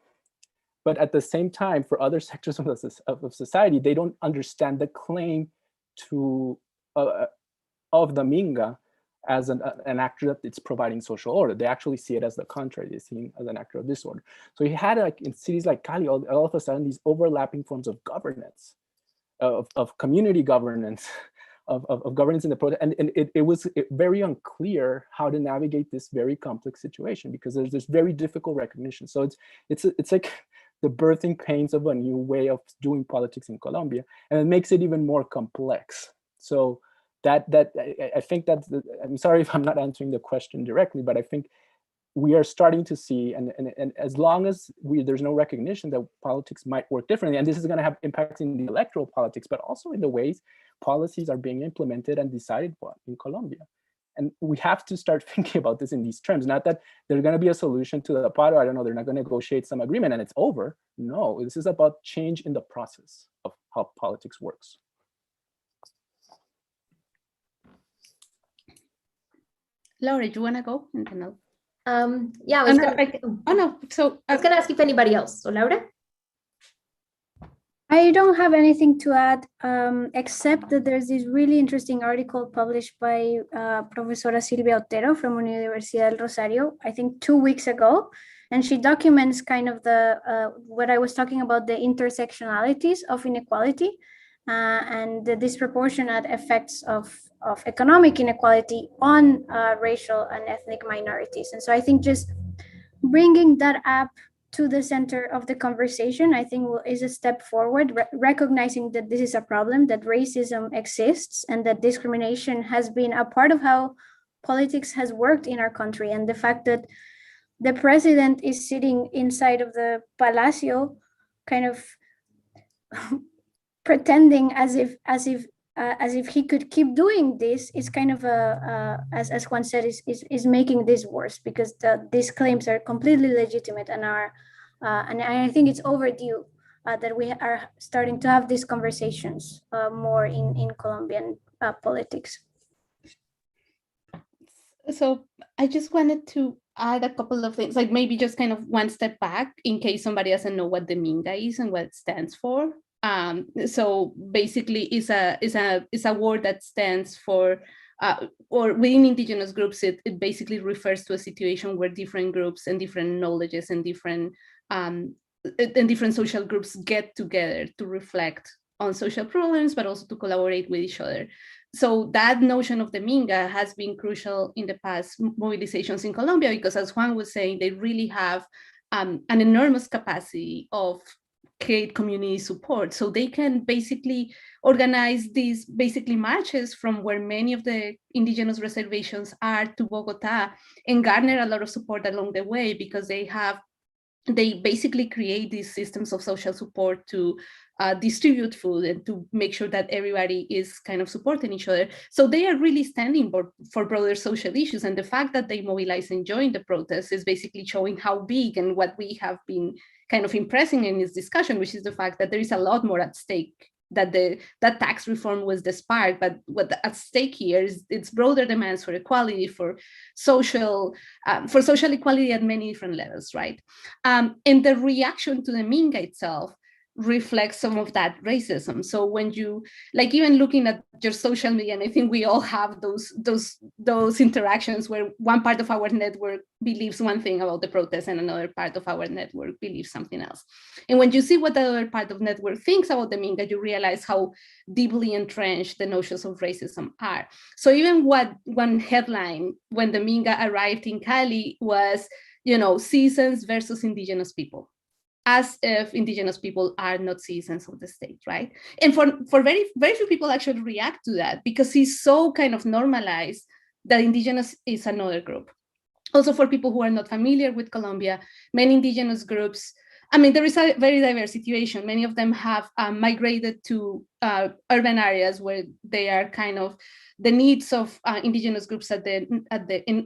But at the same time, for other sectors of society, they don't understand the claim of the Minga as an actor that it's providing social order. They actually see it as the contrary. They see him as an actor of disorder. So you had, like, in cities like Cali, all of a sudden, these overlapping forms of governance, of community governance, of governance in the protest. And it was very unclear how to navigate this very complex situation because there's this very difficult recognition. So it's like the birthing pains of a new way of doing politics in Colombia, and it makes it even more complex. So I think that, I'm sorry if I'm not answering the question directly, but I think we are starting to see, and as long as there's no recognition that politics might work differently, and this is going to have impacts in the electoral politics, but also in the ways policies are being implemented and decided upon in Colombia. And we have to start thinking about this in these terms, not that there's going to be a solution to the paro, I don't know, they're not going to negotiate some agreement and it's over. No, this is about change in the process of how politics works. Laura, do you want to go? Yeah, I was going to ask if anybody else. So Laura? I don't have anything to add, except that there's this really interesting article published by Profesora Silvia Otero from Universidad del Rosario, I think 2 weeks ago. And she documents kind of what I was talking about, the intersectionalities of inequality and the disproportionate effects of economic inequality on racial and ethnic minorities. And so I think just bringing that up to the center of the conversation, I think is a step forward, recognizing that this is a problem, that racism exists, and that discrimination has been a part of how politics has worked in our country. And the fact that the president is sitting inside of the Palacio, kind of pretending as if he could keep doing this, is kind of as Juan said, is making this worse, because these claims are completely legitimate and I think it's overdue that we are starting to have these conversations more in Colombian politics. So I just wanted to add a couple of things, like maybe just kind of one step back in case somebody doesn't know what the Minga is and what it stands for. So basically it's a word that stands for, or within indigenous groups, it basically refers to a situation where different groups and different knowledges and different social groups get together to reflect on social problems, but also to collaborate with each other. So that notion of the Minga has been crucial in the past mobilizations in Colombia, because as Juan was saying, they really have an enormous capacity of create community support. So they can basically organize these basically marches from where many of the indigenous reservations are to Bogota and garner a lot of support along the way, because they basically create these systems of social support to distribute food and to make sure that everybody is kind of supporting each other. So they are really standing for broader social issues. And the fact that they mobilize and join the protests is basically showing how big, and what we have been kind of impressing in this discussion, which is the fact that there is a lot more at stake, that tax reform was the spark, but what at stake here is it's broader demands for equality, for social equality at many different levels, right? And the reaction to the Minga itself reflects some of that racism. So when you, like, even looking at your social media, and I think we all have those interactions where one part of our network believes one thing about the protest and another part of our network believes something else. And when you see what the other part of the network thinks about the Minga, you realize how deeply entrenched the notions of racism are. So even one headline when the Minga arrived in Cali was, citizens versus indigenous people, as if indigenous people are not citizens of the state, right? And for very, very few people actually react to that, because it's so kind of normalized that indigenous is another group. Also, for people who are not familiar with Colombia, many indigenous groups, there is a very diverse situation. Many of them have migrated to urban areas where they are kind of the needs of indigenous groups in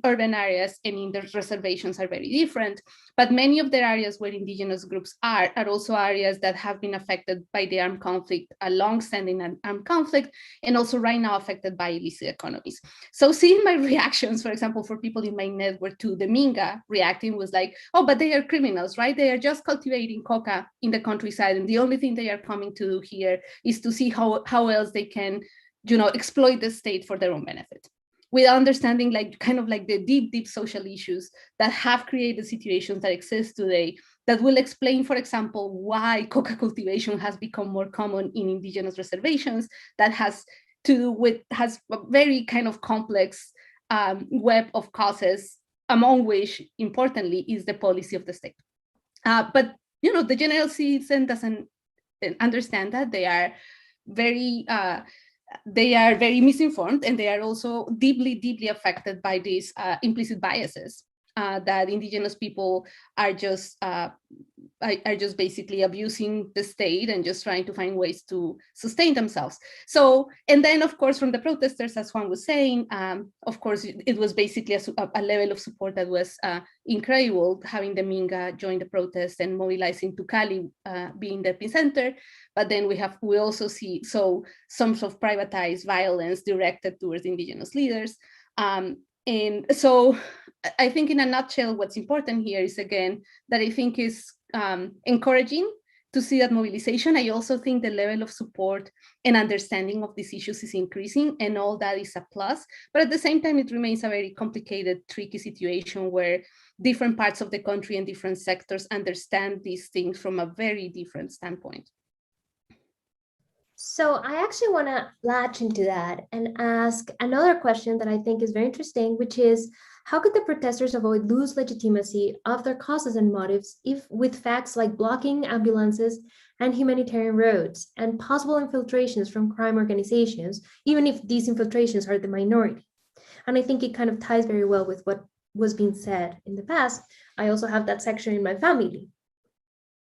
urban areas and in the reservations are very different. But many of the areas where indigenous groups are also areas that have been affected by the armed conflict, a long-standing armed conflict, and also right now affected by illicit economies. So seeing my reactions, for example, for people in my network to the Minga reacting was like, oh, but they are criminals, right? They are just cultivating coca in the countryside, and the only thing they are coming to do here is to see how else they can, exploit the state for their own benefit, without understanding kind of the deep social issues that have created situations that exist today that will explain, for example, why coca cultivation has become more common in indigenous reservations, that has a very kind of complex web of causes, among which, importantly, is the policy of the state. But the general citizen doesn't understand that. They are very misinformed, and they are also deeply affected by these implicit biases that indigenous people are just basically abusing the state and just trying to find ways to sustain themselves. So, and then of course from the protesters, as Juan was saying, of course it was basically a level of support that was incredible, having the Minga join the protest and mobilizing to Cali, being the epicenter. But then we also see some sort of privatized violence directed towards indigenous leaders. And so I think in a nutshell, what's important here is, again, that I think is encouraging to see that mobilization. I also think the level of support and understanding of these issues is increasing, and all that is a plus. But at the same time, it remains a very complicated, tricky situation where different parts of the country and different sectors understand these things from a very different standpoint. So I actually want to latch into that and ask another question that I think is very interesting, which is, how could the protesters avoid lose legitimacy of their causes and motives if with facts like blocking ambulances and humanitarian roads and possible infiltrations from crime organizations, even if these infiltrations are the minority? And I think it kind of ties very well with what was being said in the past. I also have that section in my family,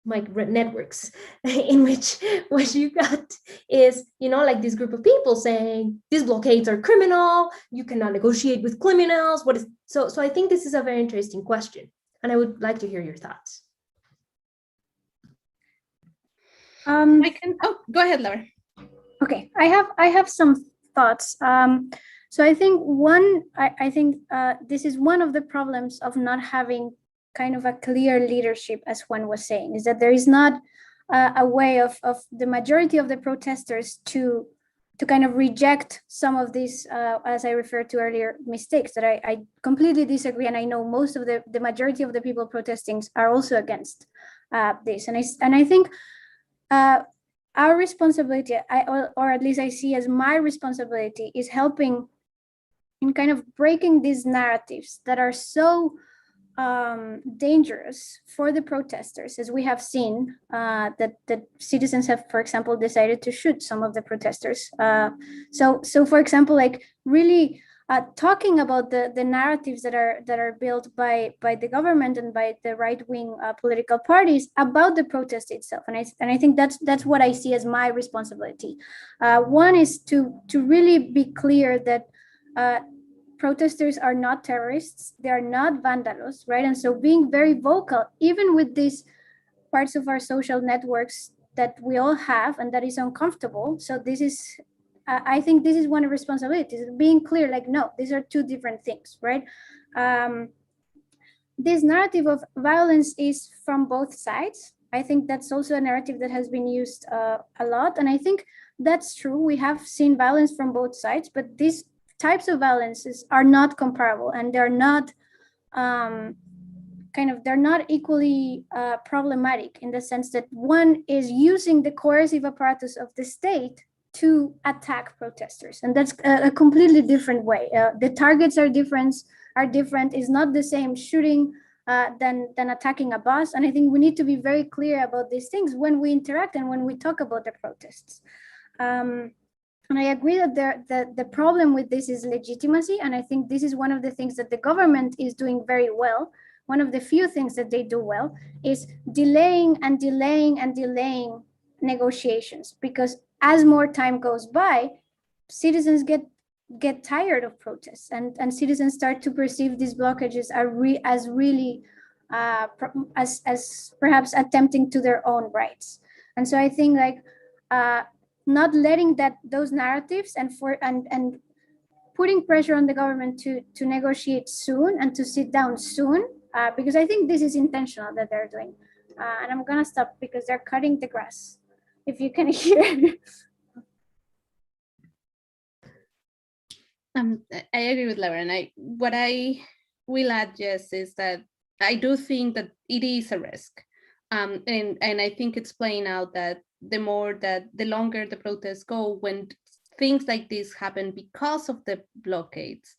my networks, in which what you got is, like this group of people saying these blockades are criminal, you cannot negotiate with criminals. What is so I think this is a very interesting question, and I would like to hear your thoughts. Go ahead, Laura. Okay, I have some thoughts. So I think this is one of the problems of not having kind of a clear leadership, as Juan was saying, is that there is not a way of the majority of the protesters to kind of reject some of these, as I referred to earlier, mistakes that I completely disagree. And I know most of the majority of the people protesting are also against this. And I think our responsibility, or at least I see as my responsibility, is helping in kind of breaking these narratives that are so dangerous for the protesters, as we have seen that citizens have, for example, decided to shoot some of the protesters. So for example, like really talking about the narratives that are built by the government and by the right-wing political parties about the protest itself, and I think that's what I see as my responsibility. One is to really be clear that protesters are not terrorists, they are not vandalos, right? And so being very vocal, even with these parts of our social networks that we all have and that is uncomfortable. So this is, I think this is one of the responsibilities, being clear, like, no, these are two different things, right? This narrative of violence is from both sides. I think that's also a narrative that has been used a lot. And I think that's true. We have seen violence from both sides, but these types of violences are not comparable, and they're not they're not equally problematic, in the sense that one is using the coercive apparatus of the state to attack protesters, and that's a completely different way. The targets are different. Is not the same shooting than attacking a bus, and I think we need to be very clear about these things when we interact and when we talk about the protests. And I agree that the problem with this is legitimacy. And I think this is one of the things that the government is doing very well. One of the few things that they do well is delaying negotiations, because as more time goes by, citizens get get tired of protests, and citizens start to perceive these blockages as really as perhaps attempting to their own rights. And so I think like not letting those narratives and putting pressure on the government to negotiate soon and to sit down soon, because I think this is intentional that they're doing. And I'm gonna stop because they're cutting the grass, if you can hear. I agree with Laura, and what I will add, Jess, is that I do think that it is a risk, and I think it's playing out that the longer the protests go, when things like this happen because of the blockades,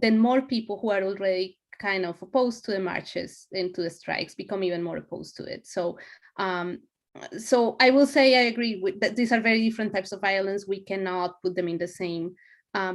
then more people who are already kind of opposed to the marches and to the strikes become even more opposed to it. So I will say I agree with that. These are very different types of violence. We cannot put them in the same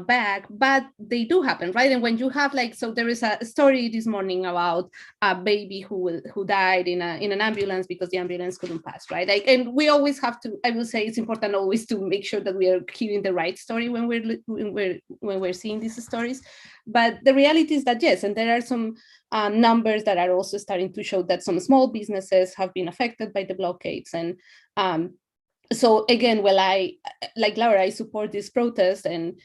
bag, but they do happen, right? And when you have so there is a story this morning about a baby who died in an ambulance because the ambulance couldn't pass, right? And we always have to, I will say it's important always to make sure that we are hearing the right story when we're seeing these stories. But the reality is that yes, and there are some numbers that are also starting to show that some small businesses have been affected by the blockades. And so again, well, I, like Laura, I support this protest, and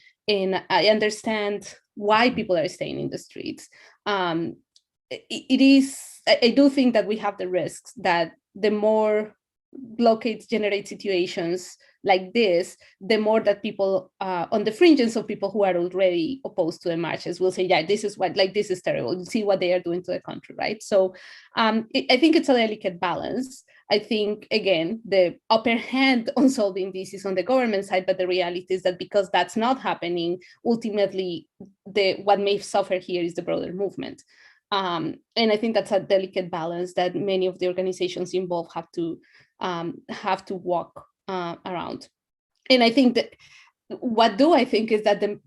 I understand why people are staying in the streets. It is, I do think that we have the risks that the more blockades generate situations like this, the more that people on the fringes of people who are already opposed to the marches will say, yeah, this is what, this is terrible. You see what they are doing to the country, right? So I think it's a delicate balance. I think, again, the upper hand on solving this is on the government side, but the reality is that because that's not happening, ultimately, what may suffer here is the broader movement. And I think that's a delicate balance that many of the organizations involved have to walk around. And I think that I think is that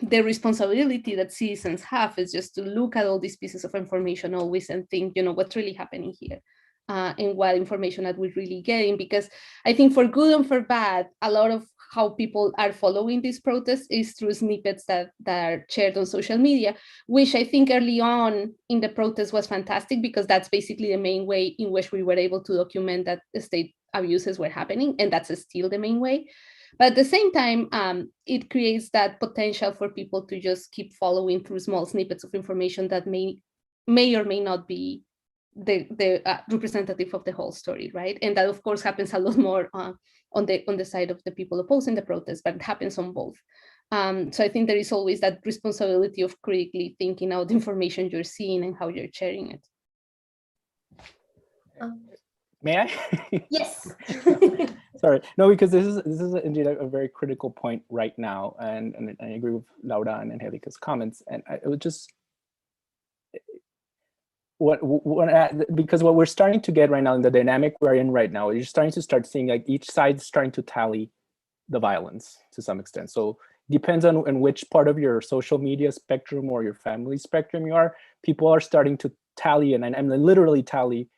the responsibility that citizens have is just to look at all these pieces of information always and think, what's really happening here. And what information that we're really getting, because I think for good and for bad, a lot of how people are following these protests is through snippets that are shared on social media, which I think early on in the protest was fantastic, because that's basically the main way in which we were able to document that state abuses were happening, and that's still the main way. But at the same time, it creates that potential for people to just keep following through small snippets of information that may or may not be the representative of the whole story, right? And that, of course, happens a lot more on the side of the people opposing the protest, but it happens on both. So I think there is always that responsibility of critically thinking out the information you're seeing and how you're sharing it. May I? Yes. Sorry, no, because this is indeed a very critical point right now, and I agree with Laura and Angelica's comments, and it would just because what we're starting to get right now in the dynamic we're in right now, you're starting to seeing each side starting to tally the violence to some extent. So depends on which part of your social media spectrum or your family spectrum you are, people are starting to tally and literally tally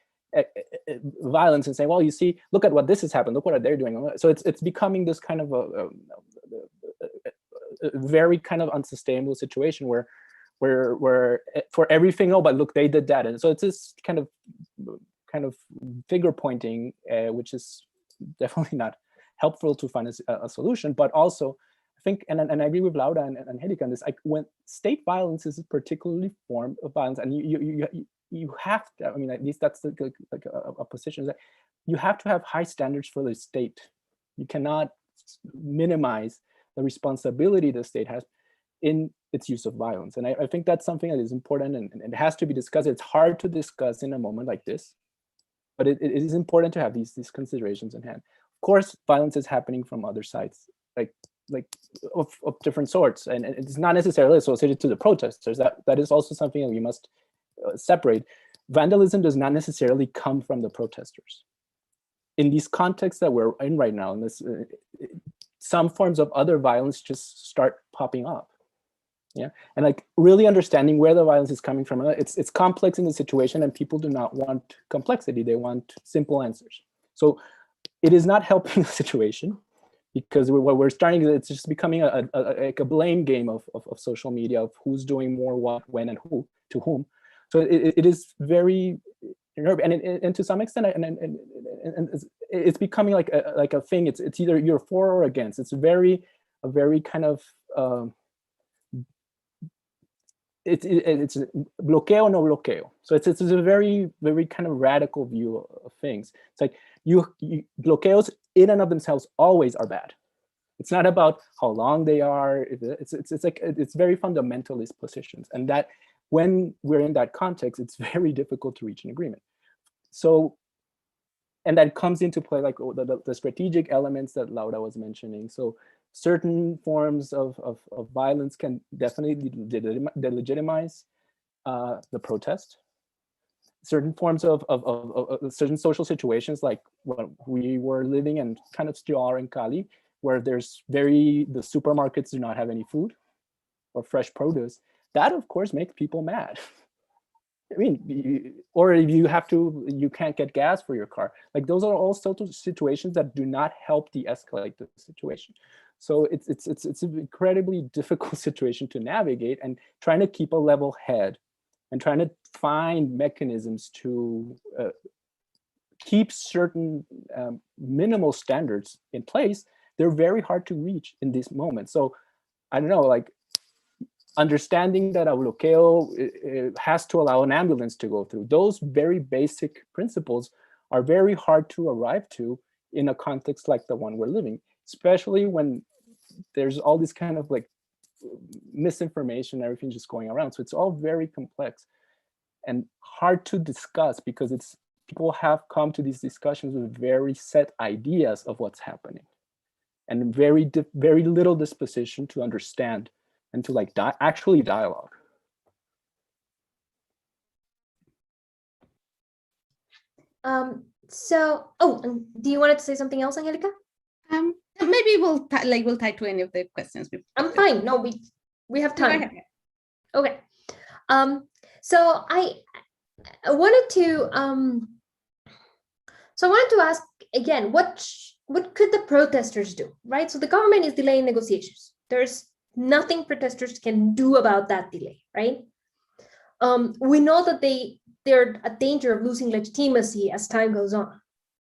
violence and say, well, you see, look at what this has happened, look what they're doing. So it's becoming this kind of a very kind of unsustainable situation where for everything, oh, but look, they did that. And so it's this kind of finger pointing, which is definitely not helpful to find a solution. But also, I think, and I agree with Laura and Angelica on this, when state violence is a particularly form of violence, and you have to, I mean, at least that's a position, that you have to have high standards for the state. You cannot minimize the responsibility the state has in its use of violence. And I think that's something that is important, and it has to be discussed. It's hard to discuss in a moment like this, but it is important to have these considerations in hand. Of course, violence is happening from other sides, of different sorts, and it's not necessarily associated to the protesters. That is also something that we must separate. Vandalism does not necessarily come from the protesters. In these contexts that we're in right now, in this, some forms of other violence just start popping up. Yeah, and really understanding where the violence is coming from. It's complex in the situation, and people do not want complexity. They want simple answers. So it is not helping the situation, because what we're starting, it's just becoming like a blame game of social media, of who's doing more, what, when, and who to whom. So it is very, and to some extent, and it's becoming like a thing. It's either you're for or against. It's a very kind of it's bloqueo no bloqueo. So it's a very kind of radical view of things. It's like you bloqueos in and of themselves always are bad. It's not about how long they are. It's like it's very fundamentalist positions, and that when we're in that context, it's very difficult to reach an agreement. So, and that comes into play like the strategic elements that Laura was mentioning. So certain forms of violence can definitely delegitimize the protest. Certain forms of certain social situations, like what we were living and kind of still are in Cali, where the supermarkets do not have any food or fresh produce, that of course makes people mad. I mean, or if you can't get gas for your car. Like those are all social situations that do not help de-escalate the situation. So it's an incredibly difficult situation to navigate, and trying to keep a level head and trying to find mechanisms to keep certain minimal standards in place, they're very hard to reach in this moment. So I don't know, like understanding that a bloqueo has to allow an ambulance to go through. Those very basic principles are very hard to arrive to in a context like the one we're living, especially when there's all this kind of like misinformation, everything just going around. So it's all very complex and hard to discuss, because people have come to these discussions with very set ideas of what's happening and very little disposition to understand and to like actually dialogue. So, do you want to say something else, Angelica? Maybe we'll tie to any of the questions. I'm fine. No, we have time. Okay. So I wanted to ask again, what could the protesters do, right? So the government is delaying negotiations. There's nothing protesters can do about that delay, right? We know that they're at danger of losing legitimacy as time goes on,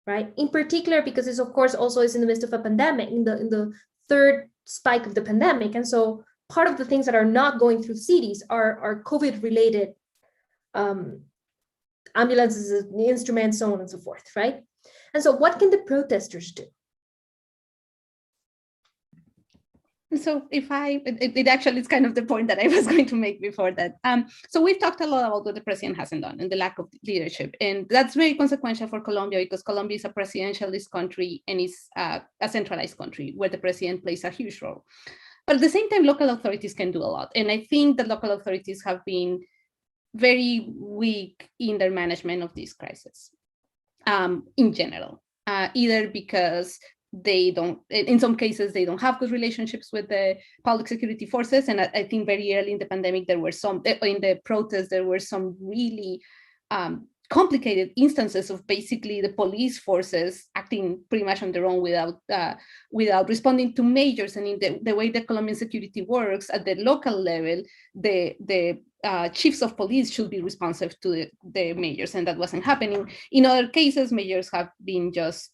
right? In particular, because this, of course, also is in the midst of a pandemic, in the third spike of the pandemic. And so part of the things that are not going through cities are COVID-related ambulances, instruments, so on and so forth, right? And so what can the protesters do? So it actually is kind of the point that I was going to make before that. So we've talked a lot about what the president hasn't done and the lack of leadership. And that's very consequential for Colombia, because Colombia is a presidentialist country and is a centralized country where the president plays a huge role. But at the same time, local authorities can do a lot. And I think that local authorities have been very weak in their management of this crisis in general, either because they don't, in some cases, they don't have good relationships with the public security forces. And I think very early in the pandemic, there were some, in the protests, there were some really complicated instances of basically the police forces acting pretty much on their own without responding to measures. And in the way that Colombian security works at the local level, the chiefs of police should be responsive to the mayors, and that wasn't happening. In other cases, mayors have been just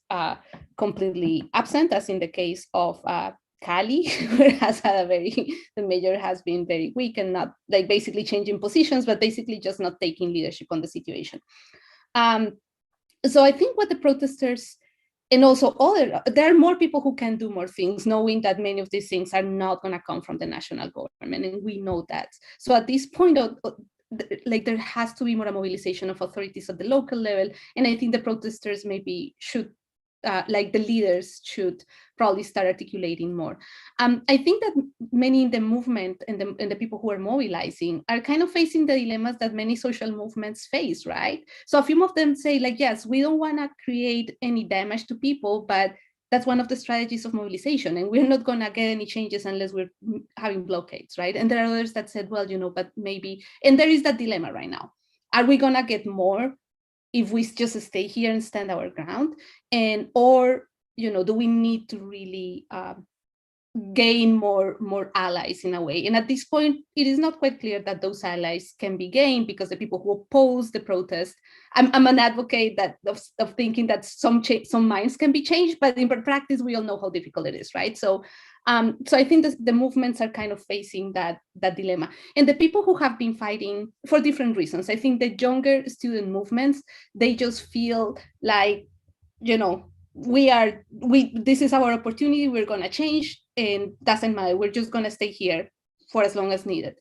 completely absent, as in the case of Cali, where the mayor has been very weak and not like basically changing positions, but basically just not taking leadership on the situation. So I think what the protesters, and also there are more people who can do more things, knowing that many of these things are not going to come from the national government, and we know that. So at this point, like there has to be more mobilization of authorities at the local level, and I think the protesters maybe should, like the leaders should probably start articulating more. I think that many in the movement and the people who are mobilizing are kind of facing the dilemmas that many social movements face, right? So a few of them say like, yes, we don't want to create any damage to people, but that's one of the strategies of mobilization, and we're not going to get any changes unless we're having blockades, right? And there are others that said, well, but maybe, and there is that dilemma right now. Are we going to get more if we just stay here and stand our ground, or do we need to really gain more allies in a way? And at this point, it is not quite clear that those allies can be gained, because the people who oppose the protest, I'm an advocate of thinking that some minds can be changed, but in practice, we all know how difficult it is, right? So I think the movements are kind of facing that dilemma. And the people who have been fighting for different reasons, I think the younger student movements, they just feel like, this is our opportunity, we're going to change, and doesn't matter, we're just going to stay here for as long as needed.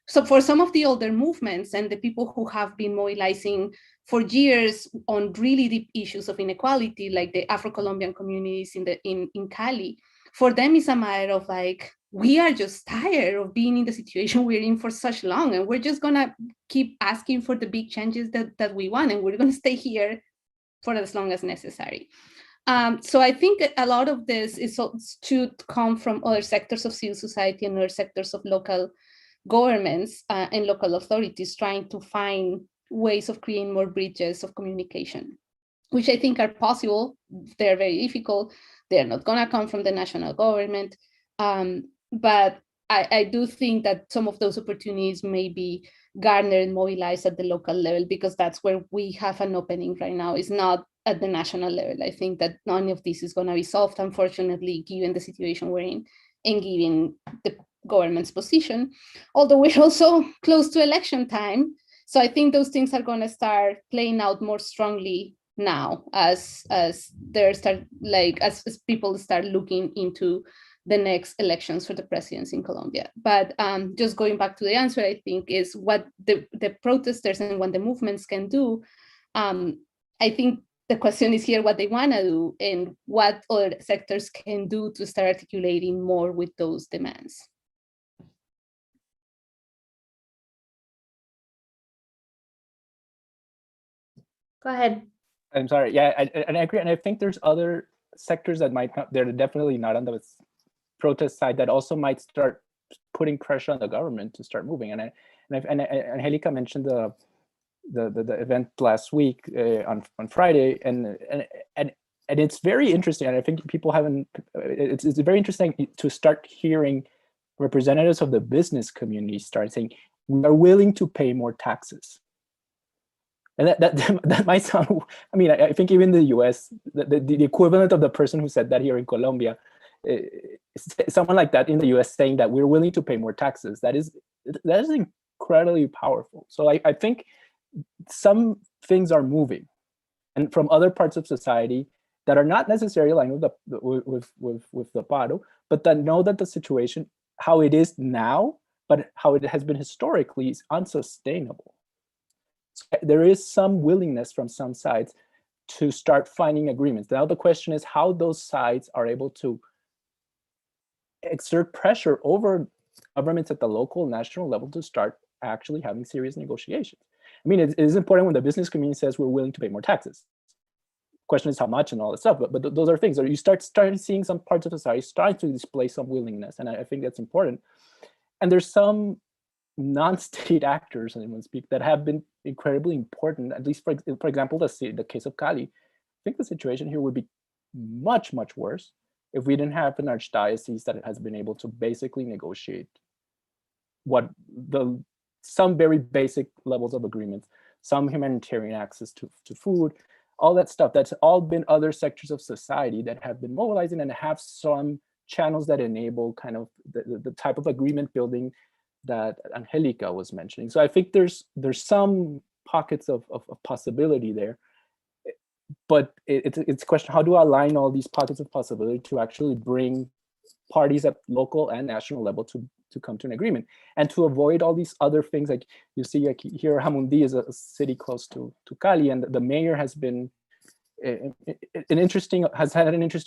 So for some of the older movements and the people who have been mobilizing for years on really deep issues of inequality, like the Afro-Colombian communities in Cali, for them it's a matter of like, we are just tired of being in the situation we're in for such long, and we're just going to keep asking for the big changes that we want, and we're going to stay here for as long as necessary. So I think a lot of this should come from other sectors of civil society and other sectors of local governments and local authorities, trying to find ways of creating more bridges of communication, which I think are possible. They're very difficult. They're not going to come from the national government. But I do think that some of those opportunities may be garnered and mobilized at the local level, because that's where we have an opening right now. It's not at the national level. I think that none of this is going to be solved, unfortunately, given the situation we're in and given the government's position, although we're also close to election time. So I think those things are going to start playing out more strongly now as people start looking into the next elections for the presidency in Colombia. But just going back to the answer, I think is what the protesters and what the movements can do. I think the question is here what they want to do and what other sectors can do to start articulating more with those demands. Go ahead. I'm sorry. Yeah, and I agree. And I think there's other sectors that might not, they're definitely not on the protest side, that also might start putting pressure on the government to start moving. And Angelica mentioned the event last week on Friday, and it's very interesting. And I think people haven't. It's very interesting to start hearing representatives of the business community start saying, "We are willing to pay more taxes." And that might sound. I mean, I think even in the U.S., the equivalent of the person who said that here in Colombia, someone like that in the U.S. saying that we're willing to pay more taxes. That is incredibly powerful. So I think some things are moving, and from other parts of society that are not necessarily aligned with the paro, but that know that the situation, how it is now, but how it has been historically, is unsustainable. So there is some willingness from some sides to start finding agreements. Now the question is how those sides are able to exert pressure over governments at the local, national level to start actually having serious negotiations. I mean, it is important when the business community says we're willing to pay more taxes. Question is how much and all that stuff, but those are things. Or you start seeing some parts of society starting to display some willingness, and I think that's important. And there's some non-state actors, and speak, that have been incredibly important. At least, for example, the case of Cali. I think the situation here would be much, much worse if we didn't have an archdiocese that has been able to basically negotiate some very basic levels of agreements, some humanitarian access to food, all that stuff. That's all been other sectors of society that have been mobilizing and have some channels that enable kind of the type of agreement building that Angelica was mentioning. So I think there's some pockets of possibility there, but it's a question, how do I align all these pockets of possibility to actually bring parties at local and national level to come to an agreement, and to avoid all these other things. Like you see, like here, Jamundí is a city close to Cali, and the mayor has been had an interesting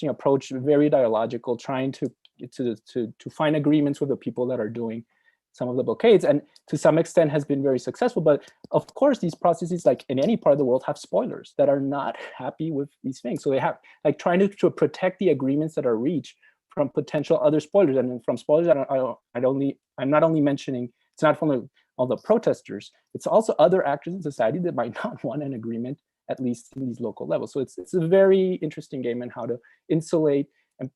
approach, very dialogical, trying to find agreements with the people that are doing some of the blockades, and to some extent has been very successful. But of course, these processes, like in any part of the world, have spoilers that are not happy with these things. So they have, like, trying to protect the agreements that are reached from potential other spoilers. And from spoilers, I'm not only mentioning, it's not from all the protesters, it's also other actors in society that might not want an agreement at least in these local levels. So it's a very interesting game in how to insulate and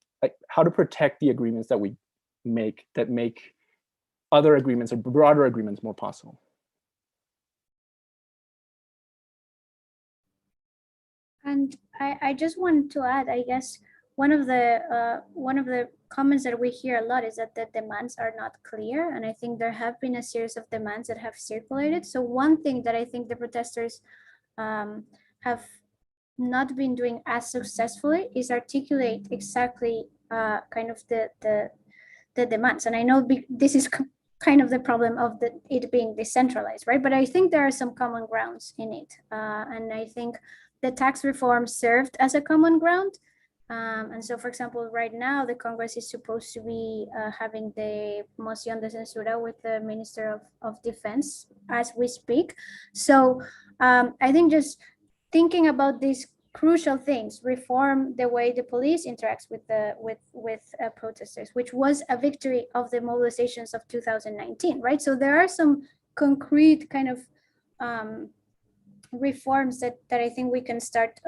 how to protect the agreements that we make, that make other agreements or broader agreements more possible. And I just wanted to add, I guess, one of the comments that we hear a lot is that the demands are not clear. And I think there have been a series of demands that have circulated. So one thing that I think the protesters have not been doing as successfully is articulate exactly kind of the demands. And I know this is kind of the problem of it being decentralized, right? But I think there are some common grounds in it. And I think the tax reform served as a common ground. And so, for example, right now, the Congress is supposed to be having the moción de censura with the Minister of Defense as we speak. So I think just thinking about these crucial things, reform the way the police interacts with protesters, which was a victory of the mobilizations of 2019, right? So there are some concrete kind of reforms that I think we can start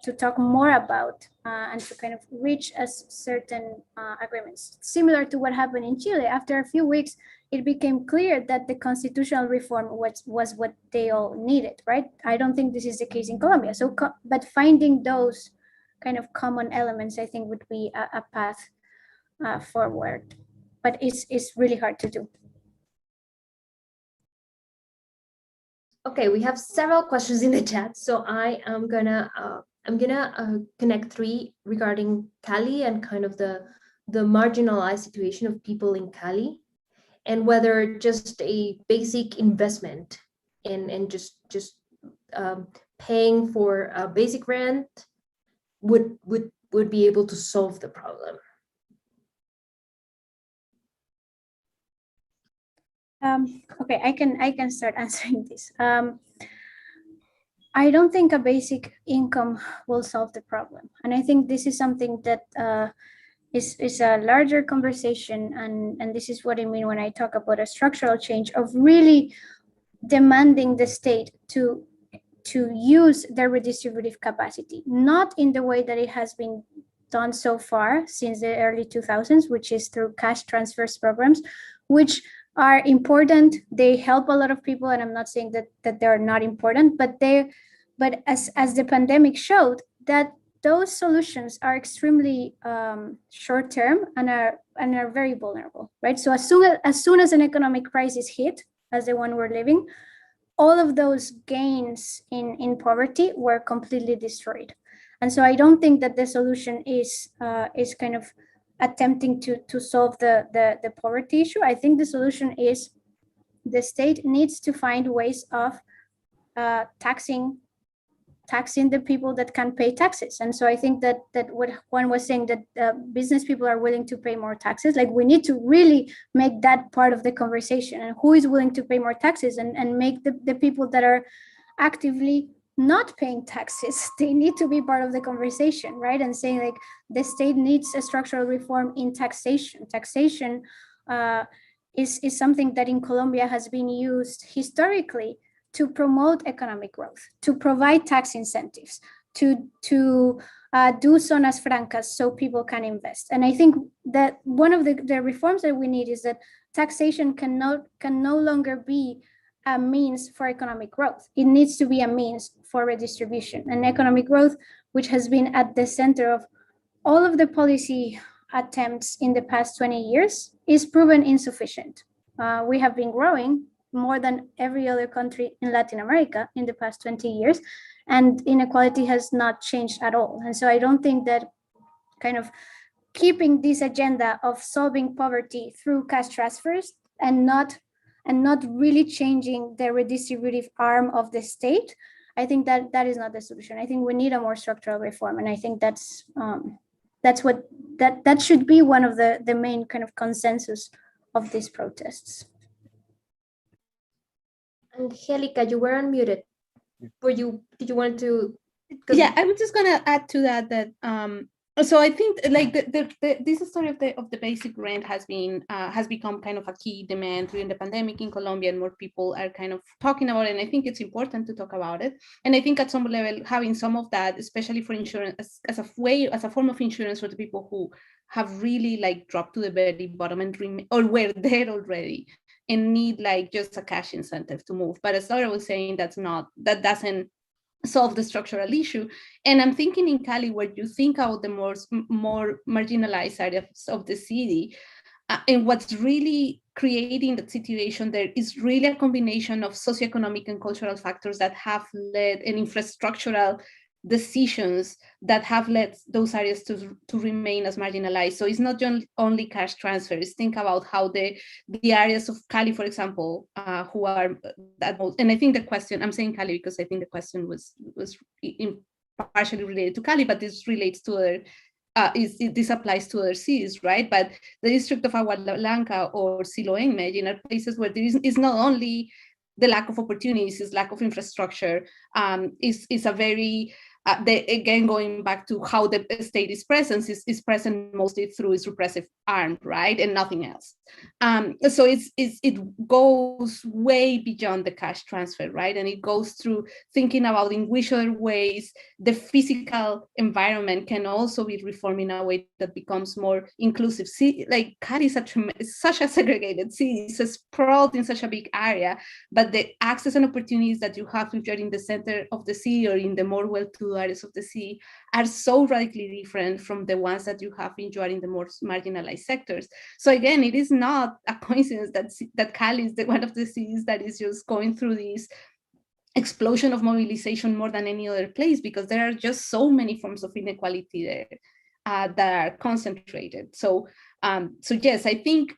to talk more about and to kind of reach a certain agreements. Similar to what happened in Chile, after a few weeks, it became clear that the constitutional reform was what they all needed, right? I don't think this is the case in Colombia. So, but finding those kind of common elements, I think would be a path forward, but it's really hard to do. Okay, we have several questions in the chat, so I'm gonna connect three regarding Cali and kind of the marginalized situation of people in Cali, and whether just a basic investment in just paying for a basic rent would be able to solve the problem. Okay, I can start answering this. I don't think a basic income will solve the problem, and I think this is something that is a larger conversation, and this is what I mean when I talk about a structural change of really demanding the state to use their redistributive capacity, not in the way that it has been done so far since the early 2000s, which is through cash transfers programs, which are important. They help a lot of people, and I'm not saying that they're not important, but as the pandemic showed, that those solutions are extremely short term and are very vulnerable, right? So as soon as an economic crisis hit, as the one we're living, all of those gains in poverty were completely destroyed. And so I don't think that the solution is kind of attempting to solve the poverty issue. I think the solution is the state needs to find ways of taxing the people that can pay taxes. And so I think that what Juan was saying, that business people are willing to pay more taxes, like we need to really make that part of the conversation, and who is willing to pay more taxes, and make the people that are actively not paying taxes, they need to be part of the conversation, right? And saying like the state needs a structural reform in taxation. Taxation is something that in Colombia has been used historically to promote economic growth, to provide tax incentives, to do zonas francas so people can invest. And I think that one of the reforms that we need is that taxation can no longer be a means for economic growth. It needs to be a means for redistribution. And economic growth, which has been at the center of all of the policy attempts in the past 20 years, is proven insufficient. We have been growing more than every other country in Latin America in the past 20 years, and inequality has not changed at all. And so I don't think that kind of keeping this agenda of solving poverty through cash transfers and not really changing the redistributive arm of the state, I think that is not the solution. I think we need a more structural reform, and I think that should be one of the main kind of consensus of these protests. Angelica, you were unmuted. Did you want to? Yeah, I was just gonna add to that So I think like this story of the basic rent has become kind of a key demand during the pandemic in Colombia, and more people are kind of talking about it. And I think it's important to talk about it. And I think at some level, having some of that, especially for insurance, as a form of insurance for the people who have really like dropped to the very bottom and or were there already and need like just a cash incentive to move. But as Laura was saying, that doesn't solve the structural issue. And I'm thinking in Cali, where you think about the more marginalized areas of the city, and what's really creating that situation there is really a combination of socioeconomic and cultural factors that have led, and infrastructural decisions that have led those areas to remain as marginalized. So it's not just only cash transfers. Think about how the areas of Cali, for example, who are that most, and I think the question, I'm saying Cali because I think the question was partially related to Cali, but this relates to this applies to other cities, right? But the district of Agua Blanca or Siloé, Medellin are places where there is not only the lack of opportunities, is lack of infrastructure, is a very again, going back to how the state is present, is present mostly through its repressive arm, right, and nothing else. So it goes way beyond the cash transfer, right, and it goes through thinking about in which other ways the physical environment can also be reformed in a way that becomes more inclusive. See, like Cali is such a segregated city, it's sprawled in such a big area, but the access and opportunities that you have if you're in the center of the city or in the more well-to-do areas of the city are so radically different from the ones that you have enjoyed in the more marginalized sectors. So again, it is not a coincidence that Cali is one of the cities that is just going through this explosion of mobilization more than any other place, because there are just so many forms of inequality there that are concentrated. So yes, I think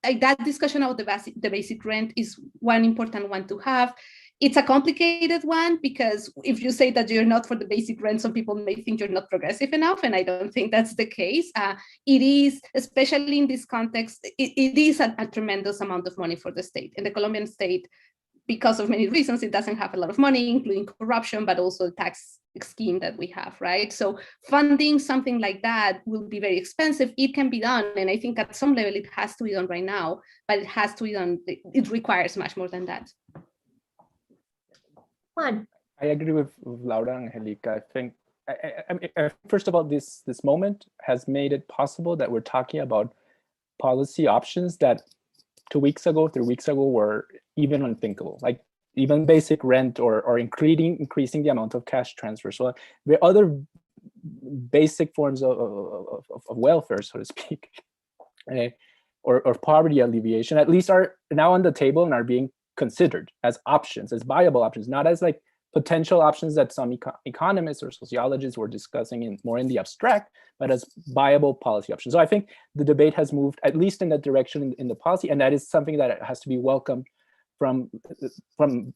that discussion about the basic rent is one important one to have. It's a complicated one, because if you say that you're not for the basic rent, some people may think you're not progressive enough, and I don't think that's the case. It is, especially in this context, it is a tremendous amount of money for the state. And the Colombian state, because of many reasons, it doesn't have a lot of money, including corruption, but also the tax scheme that we have, right? So funding something like that will be very expensive. It can be done, and I think at some level it has to be done right now, but it has to be done, it requires much more than that. Juan. I agree with Laura and Angelica. I think, first of all, this moment has made it possible that we're talking about policy options that 2 weeks ago, 3 weeks ago were even unthinkable, like even basic rent or increasing the amount of cash transfer. So the other basic forms of welfare, so to speak, or poverty alleviation, at least are now on the table and are being considered as options, as viable options, not as like potential options that some economists or sociologists were discussing more in the abstract, but as viable policy options. So I think the debate has moved at least in that direction in the policy, and that is something that has to be welcomed from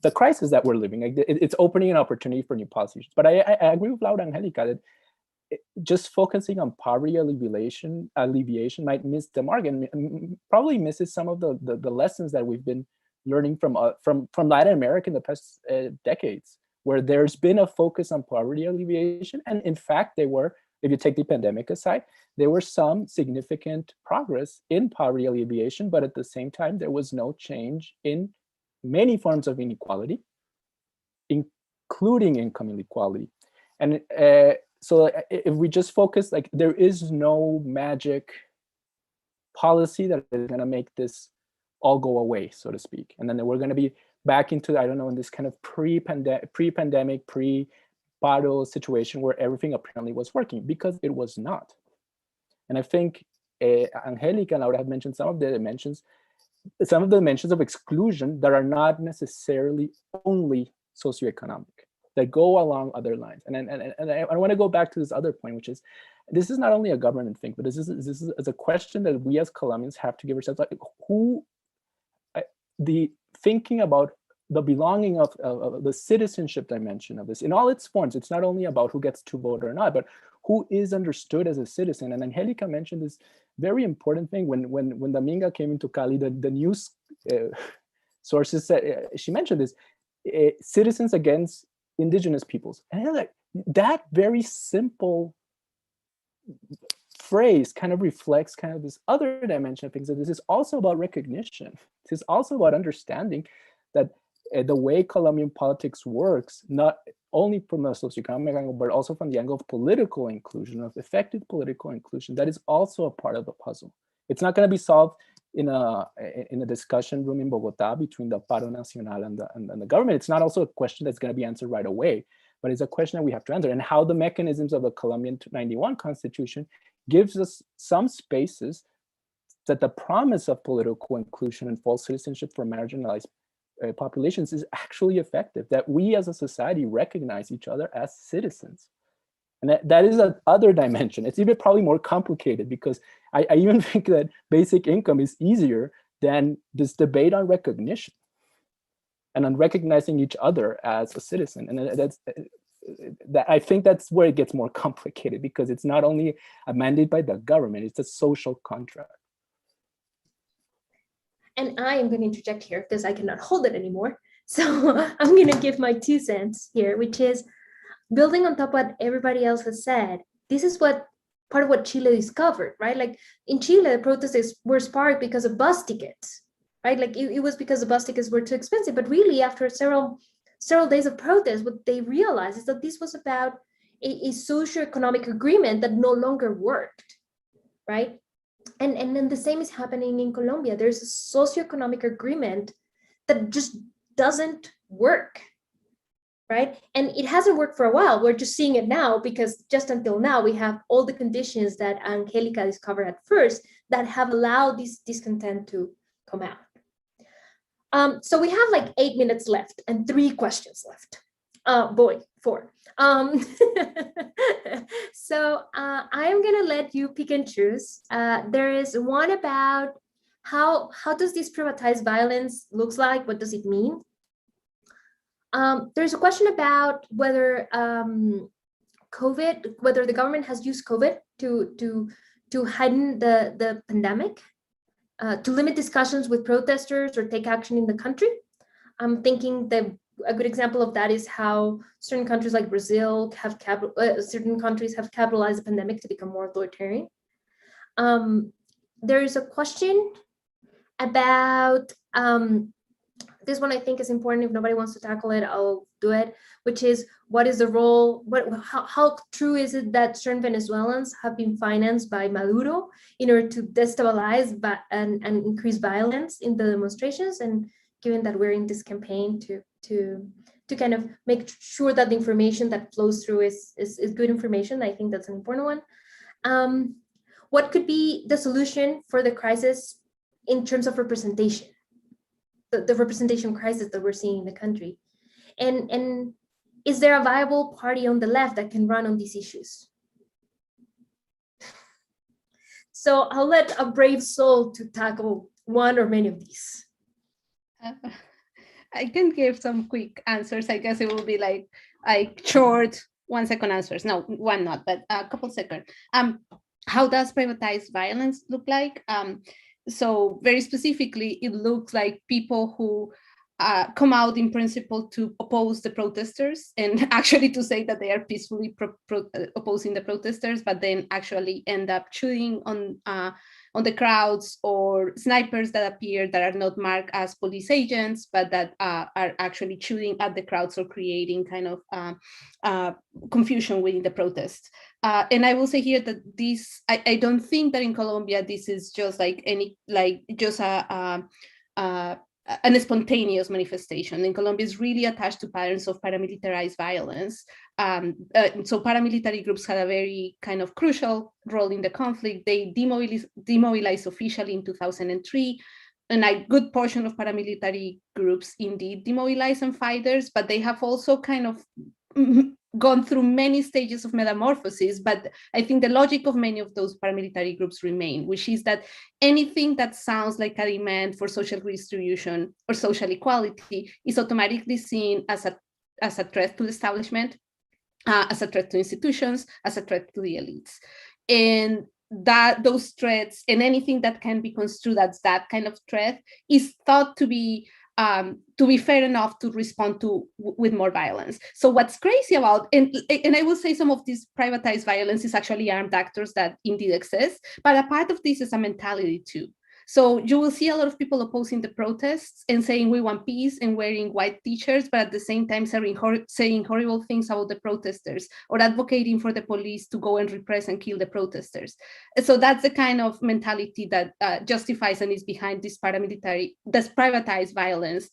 the crisis that we're living. Like it's opening an opportunity for new policies. But I agree with Laura and Angelica that just focusing on poverty alleviation might miss the mark, and probably misses some of the lessons that we've been learning from Latin America in the past decades, where there's been a focus on poverty alleviation. And in fact, if you take the pandemic aside, there were some significant progress in poverty alleviation, but at the same time, there was no change in many forms of inequality, including income inequality. And so if we just focus, like there is no magic policy that is going to make this all go away, so to speak. And then we're going to be back into, I don't know, in this kind of pre-pandemic, pre-paro situation where everything apparently was working, because it was not. And I think Angelica and Laura have mentioned some of the dimensions of exclusion that are not necessarily only socioeconomic, that go along other lines. And I want to go back to this other point, which is, this is not only a government thing, but this is a question that we as Colombians have to give ourselves, like the thinking about the belonging of the citizenship dimension of this in all its forms. It's not only about who gets to vote or not, but who is understood as a citizen. And Angelica mentioned this very important thing when the Minga came into Cali, the news sources said, she mentioned this, citizens against indigenous peoples. And like that very simple phrase kind of reflects kind of this other dimension of things, that this is also about recognition. This is also about understanding that the way Colombian politics works, not only from the socioeconomic angle, but also from the angle of political inclusion, of effective political inclusion, that is also a part of the puzzle. It's not going to be solved in a discussion room in Bogota between the Paro Nacional and the government. It's not also a question that's going to be answered right away, but it's a question that we have to answer. And how the mechanisms of the Colombian 91 constitution gives us some spaces that the promise of political inclusion and full citizenship for marginalized populations is actually effective, that we as a society recognize each other as citizens. And that is another dimension. It's even probably more complicated, because I even think that basic income is easier than this debate on recognition and on recognizing each other as a citizen. And I think that's where it gets more complicated, because it's not only a mandate by the government, it's a social contract. And I am going to interject here because I cannot hold it anymore. So I'm going to give my 2 cents here, which is building on top of what everybody else has said. This is what part of what Chile discovered, right? Like in Chile, the protests were sparked because of bus tickets, right? Like it was because the bus tickets were too expensive. But really, after several days of protest, what they realized is that this was about a socioeconomic agreement that no longer worked, right? And then the same is happening in Colombia. There's a socioeconomic agreement that just doesn't work, right? And it hasn't worked for a while. We're just seeing it now, because just until now, we have all the conditions that Angelica discovered at first that have allowed this discontent to come out. So we have like 8 minutes left and 3 questions left. 4. So I'm gonna let you pick and choose. There is one about how does this privatized violence looks like? What does it mean? There's a question about whether whether the government has used COVID to heighten the pandemic, to limit discussions with protesters or take action in the country. I'm thinking that a good example of that is how certain countries like Brazil have capitalized the pandemic to become more authoritarian. There is a question about this one. I think is important. If nobody wants to tackle it, I'll do it, which is what is the role, how true is it that certain Venezuelans have been financed by Maduro in order to destabilize and increase violence in the demonstrations? And given that we're in this campaign to kind of make sure that the information that flows through is good information, I think that's an important one. What could be the solution for the crisis in terms of representation, the representation crisis that we're seeing in the country? And is there a viable party on the left that can run on these issues? So I'll let a brave soul to tackle one or many of these. I can give some quick answers. I guess it will be like short 1 second answers. No, one not, but a couple seconds. How does privatized violence look like? So very specifically, it looks like people who come out in principle to oppose the protesters, and actually to say that they are peacefully opposing the protesters, but then actually end up shooting on the crowds, or snipers that appear that are not marked as police agents, but that are actually shooting at the crowds or creating kind of confusion within the protest. And I will say here that this, I don't think that in Colombia, this is just like a spontaneous manifestation. In Colombia is really attached to patterns of paramilitarized violence. So paramilitary groups had a very kind of crucial role in the conflict. They demobilized officially in 2003, and a good portion of paramilitary groups indeed demobilized and fighters, but they have also kind of gone through many stages of metamorphosis. But I think the logic of many of those paramilitary groups remain, which is that anything that sounds like a demand for social redistribution or social equality is automatically seen as a threat to the establishment, as a threat to institutions, as a threat to the elites. And that those threats and anything that can be construed as that kind of threat is thought to be to be fair enough to respond to with more violence. So what's crazy about, and I will say some of this privatized violence is actually armed actors that indeed exist, but a part of this is a mentality too. So you will see a lot of people opposing the protests and saying we want peace and wearing white t-shirts, but at the same time saying horrible things about the protesters or advocating for the police to go and repress and kill the protesters. So that's the kind of mentality that justifies and is behind this privatized violence.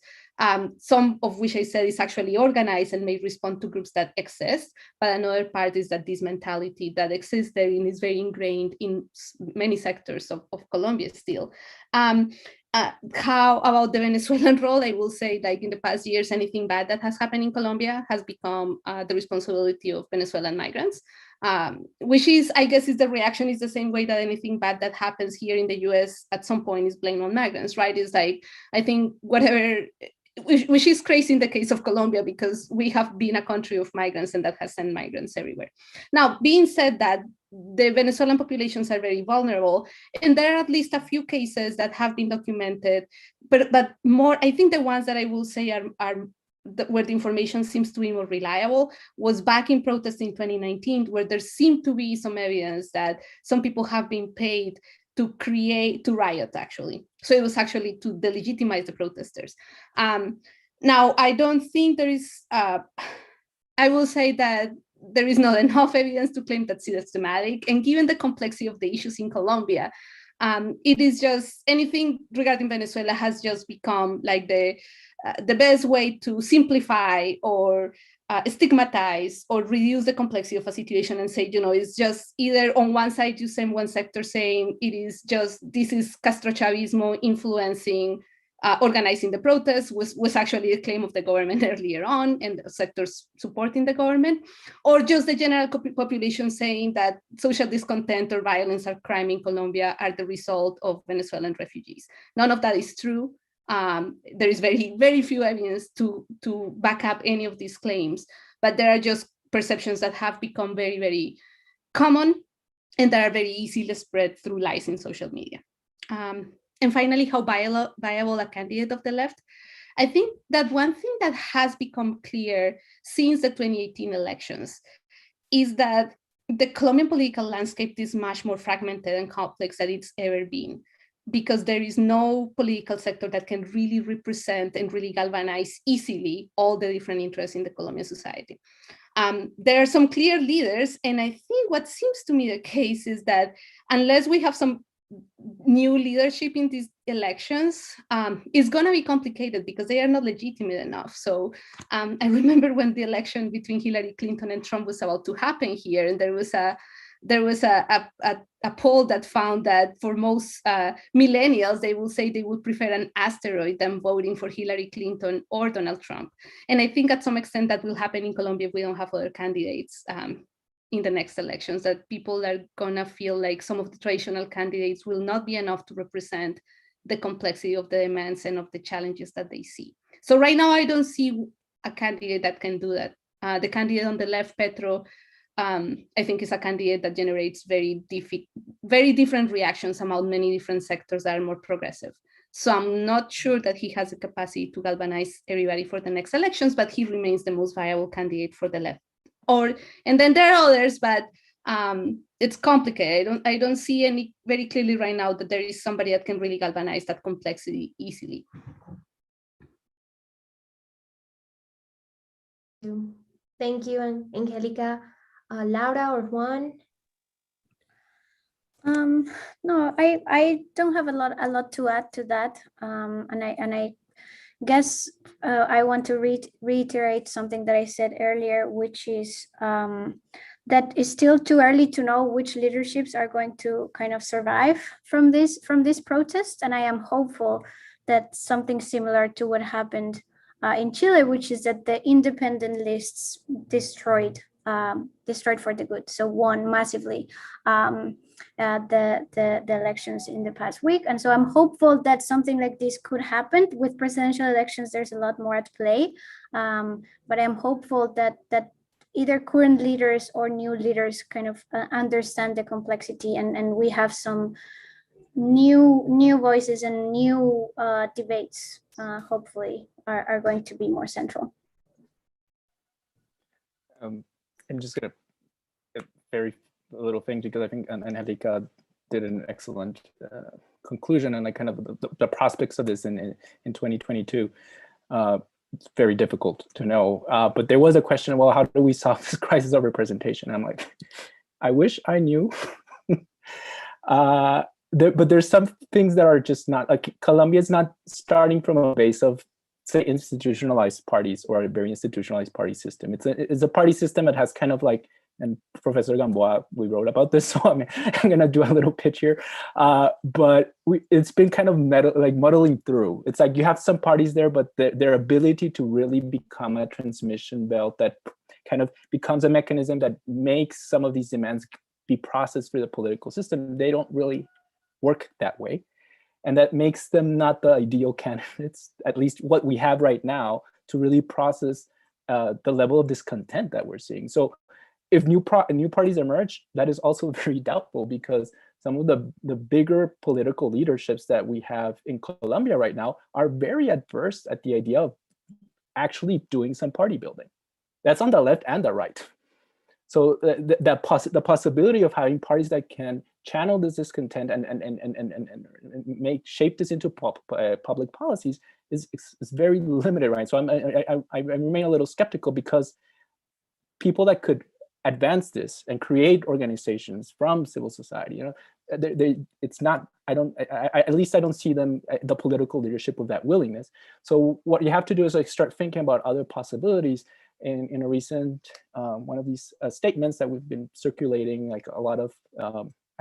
Some of which I said is actually organized and may respond to groups that exist, but another part is that this mentality that exists there and is very ingrained in many sectors of Colombia still. How about the Venezuelan role? I will say, like in the past years, anything bad that has happened in Colombia has become the responsibility of Venezuelan migrants, which is, I guess, is the reaction is the same way that anything bad that happens here in the US at some point is blamed on migrants, right? It's like, I think whatever, which is crazy in the case of Colombia because we have been a country of migrants and that has sent migrants everywhere. Now, being said that, the Venezuelan populations are very vulnerable, and there are at least a few cases that have been documented, but more, I think the ones that I will say are where the information seems to be more reliable was back in protests in 2019, where there seemed to be some evidence that some people have been paid to riot, actually. So it was actually to delegitimize the protesters. Now, I don't think there is, I will say that there is not enough evidence to claim that's systematic. And given the complexity of the issues in Colombia, it is just, anything regarding Venezuela has just become like the best way to simplify or stigmatize or reduce the complexity of a situation and say, it's just either on one side you send one sector saying it is just, this is Castrochavismo influencing, organizing the protests, was actually a claim of the government earlier on and sectors supporting the government, or just the general population saying that social discontent or violence or crime in Colombia are the result of Venezuelan refugees. None of that is true. There is very, very few evidence to back up any of these claims, but there are just perceptions that have become very, very common and that are very easily spread through lies in social media. And finally, how viable a candidate of the left? I think that one thing that has become clear since the 2018 elections is that the Colombian political landscape is much more fragmented and complex than it's ever been, because there is no political sector that can really represent and really galvanize easily all the different interests in the Colombian society. There are some clear leaders, and I think what seems to me the case is that unless we have some new leadership in these elections, it's going to be complicated because they are not legitimate enough. So I remember when the election between Hillary Clinton and Trump was about to happen here, and there was a poll that found that for most millennials, they will say they would prefer an asteroid than voting for Hillary Clinton or Donald Trump. And I think at some extent that will happen in Colombia if we don't have other candidates in the next elections, that people are gonna feel like some of the traditional candidates will not be enough to represent the complexity of the demands and of the challenges that they see. So right now, I don't see a candidate that can do that. The candidate on the left, Petro, I think is a candidate that generates very different reactions among many different sectors that are more progressive. So I'm not sure that he has the capacity to galvanize everybody for the next elections, but he remains the most viable candidate for the left. And then there are others, but it's complicated. I don't see any very clearly right now that there is somebody that can really galvanize that complexity easily. Thank you, Angelica. Laura or Juan? No, I don't have a lot to add to that, and I guess I want to reiterate something that I said earlier, which is that it's still too early to know which leaderships are going to kind of survive from this protest, and I am hopeful that something similar to what happened in Chile, which is that the independent lists destroyed for the good, so won massively the elections in the past week. And so I'm hopeful that something like this could happen. With presidential elections, there's a lot more at play, but I'm hopeful that either current leaders or new leaders kind of understand the complexity, and we have some new voices and new debates hopefully are going to be more central. I'm just gonna a very little thing, because I think Angelica did an excellent conclusion, and like kind of the prospects of this in 2022. It's very difficult to know, but there was a question, well, how do we solve this crisis of representation? And I'm like, I wish I knew. But there's some things that are just not, like Colombia is not starting from a base of, say, institutionalized parties or a very institutionalized party system. It's a party system that has kind of like, and Professor Gamboa, we wrote about this, so I'm gonna do a little pitch here. But it's been kind of muddling through. It's like you have some parties there, but their ability to really become a transmission belt that kind of becomes a mechanism that makes some of these demands be processed through the political system, they don't really work that way. And that makes them not the ideal candidates, at least what we have right now, to really process the level of discontent that we're seeing. So if new parties emerge, that is also very doubtful, because some of the bigger political leaderships that we have in Colombia right now are very adverse at the idea of actually doing some party building. That's on the left and the right. So the possibility of having parties that can channel this discontent and shape this into public policies is very limited, right? So I remain a little skeptical, because people that could advance this and create organizations from civil society, it's not, at least I don't see them, the political leadership of that willingness. So what you have to do is like start thinking about other possibilities. In a recent one of these statements that we've been circulating, like a lot of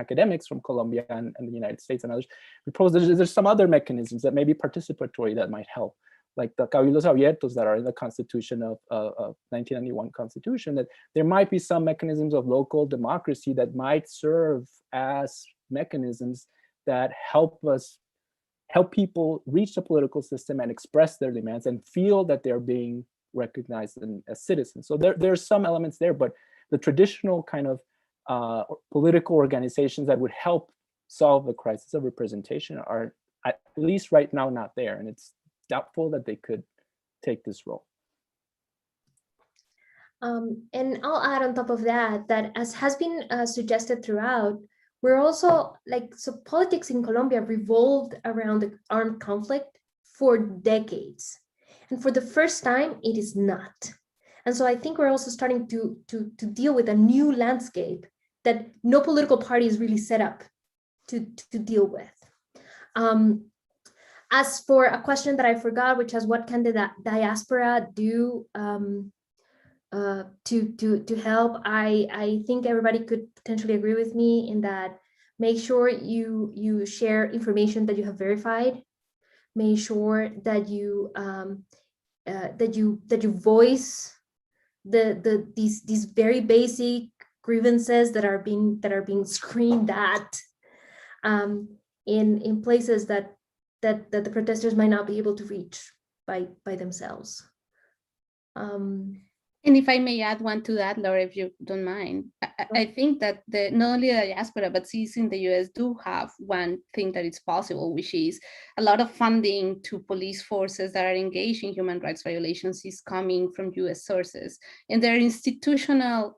academics from Colombia and the United States and others, propose there's some other mechanisms that may be participatory that might help, like the cabildos abiertos that are in the Constitution of 1991 Constitution, that there might be some mechanisms of local democracy that might serve as mechanisms that help people reach the political system and express their demands and feel that they're being recognized as citizens. So there's some elements there, but the traditional kind of political organizations that would help solve the crisis of representation are, at least right now, not there. And it's doubtful that they could take this role. And I'll add on top of that, as has been suggested throughout, we're also so politics in Colombia revolved around the armed conflict for decades. And for the first time, it is not. And so I think we're also starting to deal with a new landscape that no political party is really set up to deal with. As for a question that I forgot, which is what can the diaspora do to help, I think everybody could potentially agree with me in that make sure you share information that you have verified. Make sure that you voice these very basic grievances that are being screamed at in places that the protesters might not be able to reach by themselves. And if I may add one to that, Laura, if you don't mind, I think that not only the diaspora, but cities in the US do have one thing that is possible, which is a lot of funding to police forces that are engaged in human rights violations is coming from US sources. And there are institutional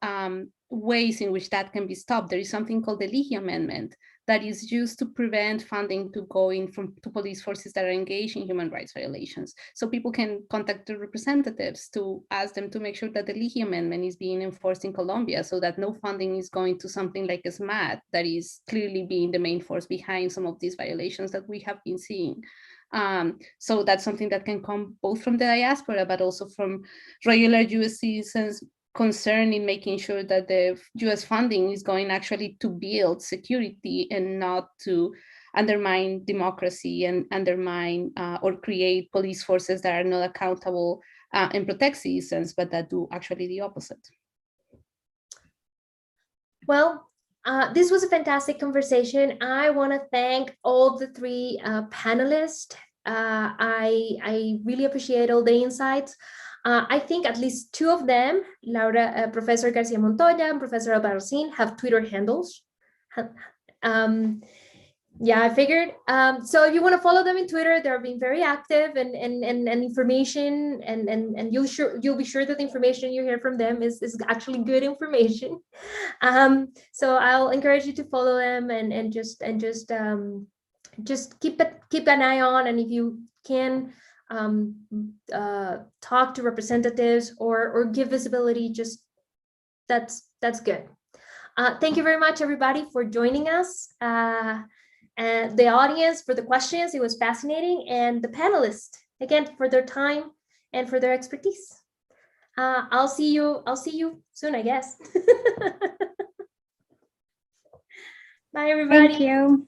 ways in which that can be stopped. There is something called the Leahy Amendment that is used to prevent funding to go in to police forces that are engaged in human rights violations. So people can contact the representatives to ask them to make sure that the Leahy Amendment is being enforced in Colombia, so that no funding is going to something like a SMAT that is clearly being the main force behind some of these violations that we have been seeing. So that's something that can come both from the diaspora, but also from regular US citizens concern in making sure that the US funding is going actually to build security and not to undermine democracy and undermine or create police forces that are not accountable and protect citizens, but that do actually the opposite. Well, this was a fantastic conversation. I want to thank all the three panelists. I really appreciate all the insights. I think at least two of them, Professor Garcia Montoya and Professor Alvarez, have Twitter handles. Yeah, I figured. So if you want to follow them in Twitter, they're being very active and information and you'll be sure that the information you hear from them is actually good information. So I'll encourage you to follow them and just keep an eye on, and if you can talk to representatives or give visibility, just that's good. Thank you very much, everybody, for joining us. And the audience for the questions, it was fascinating, and the panelists again for their time and for their expertise. I'll see you soon, I guess. Bye, everybody. Thank you.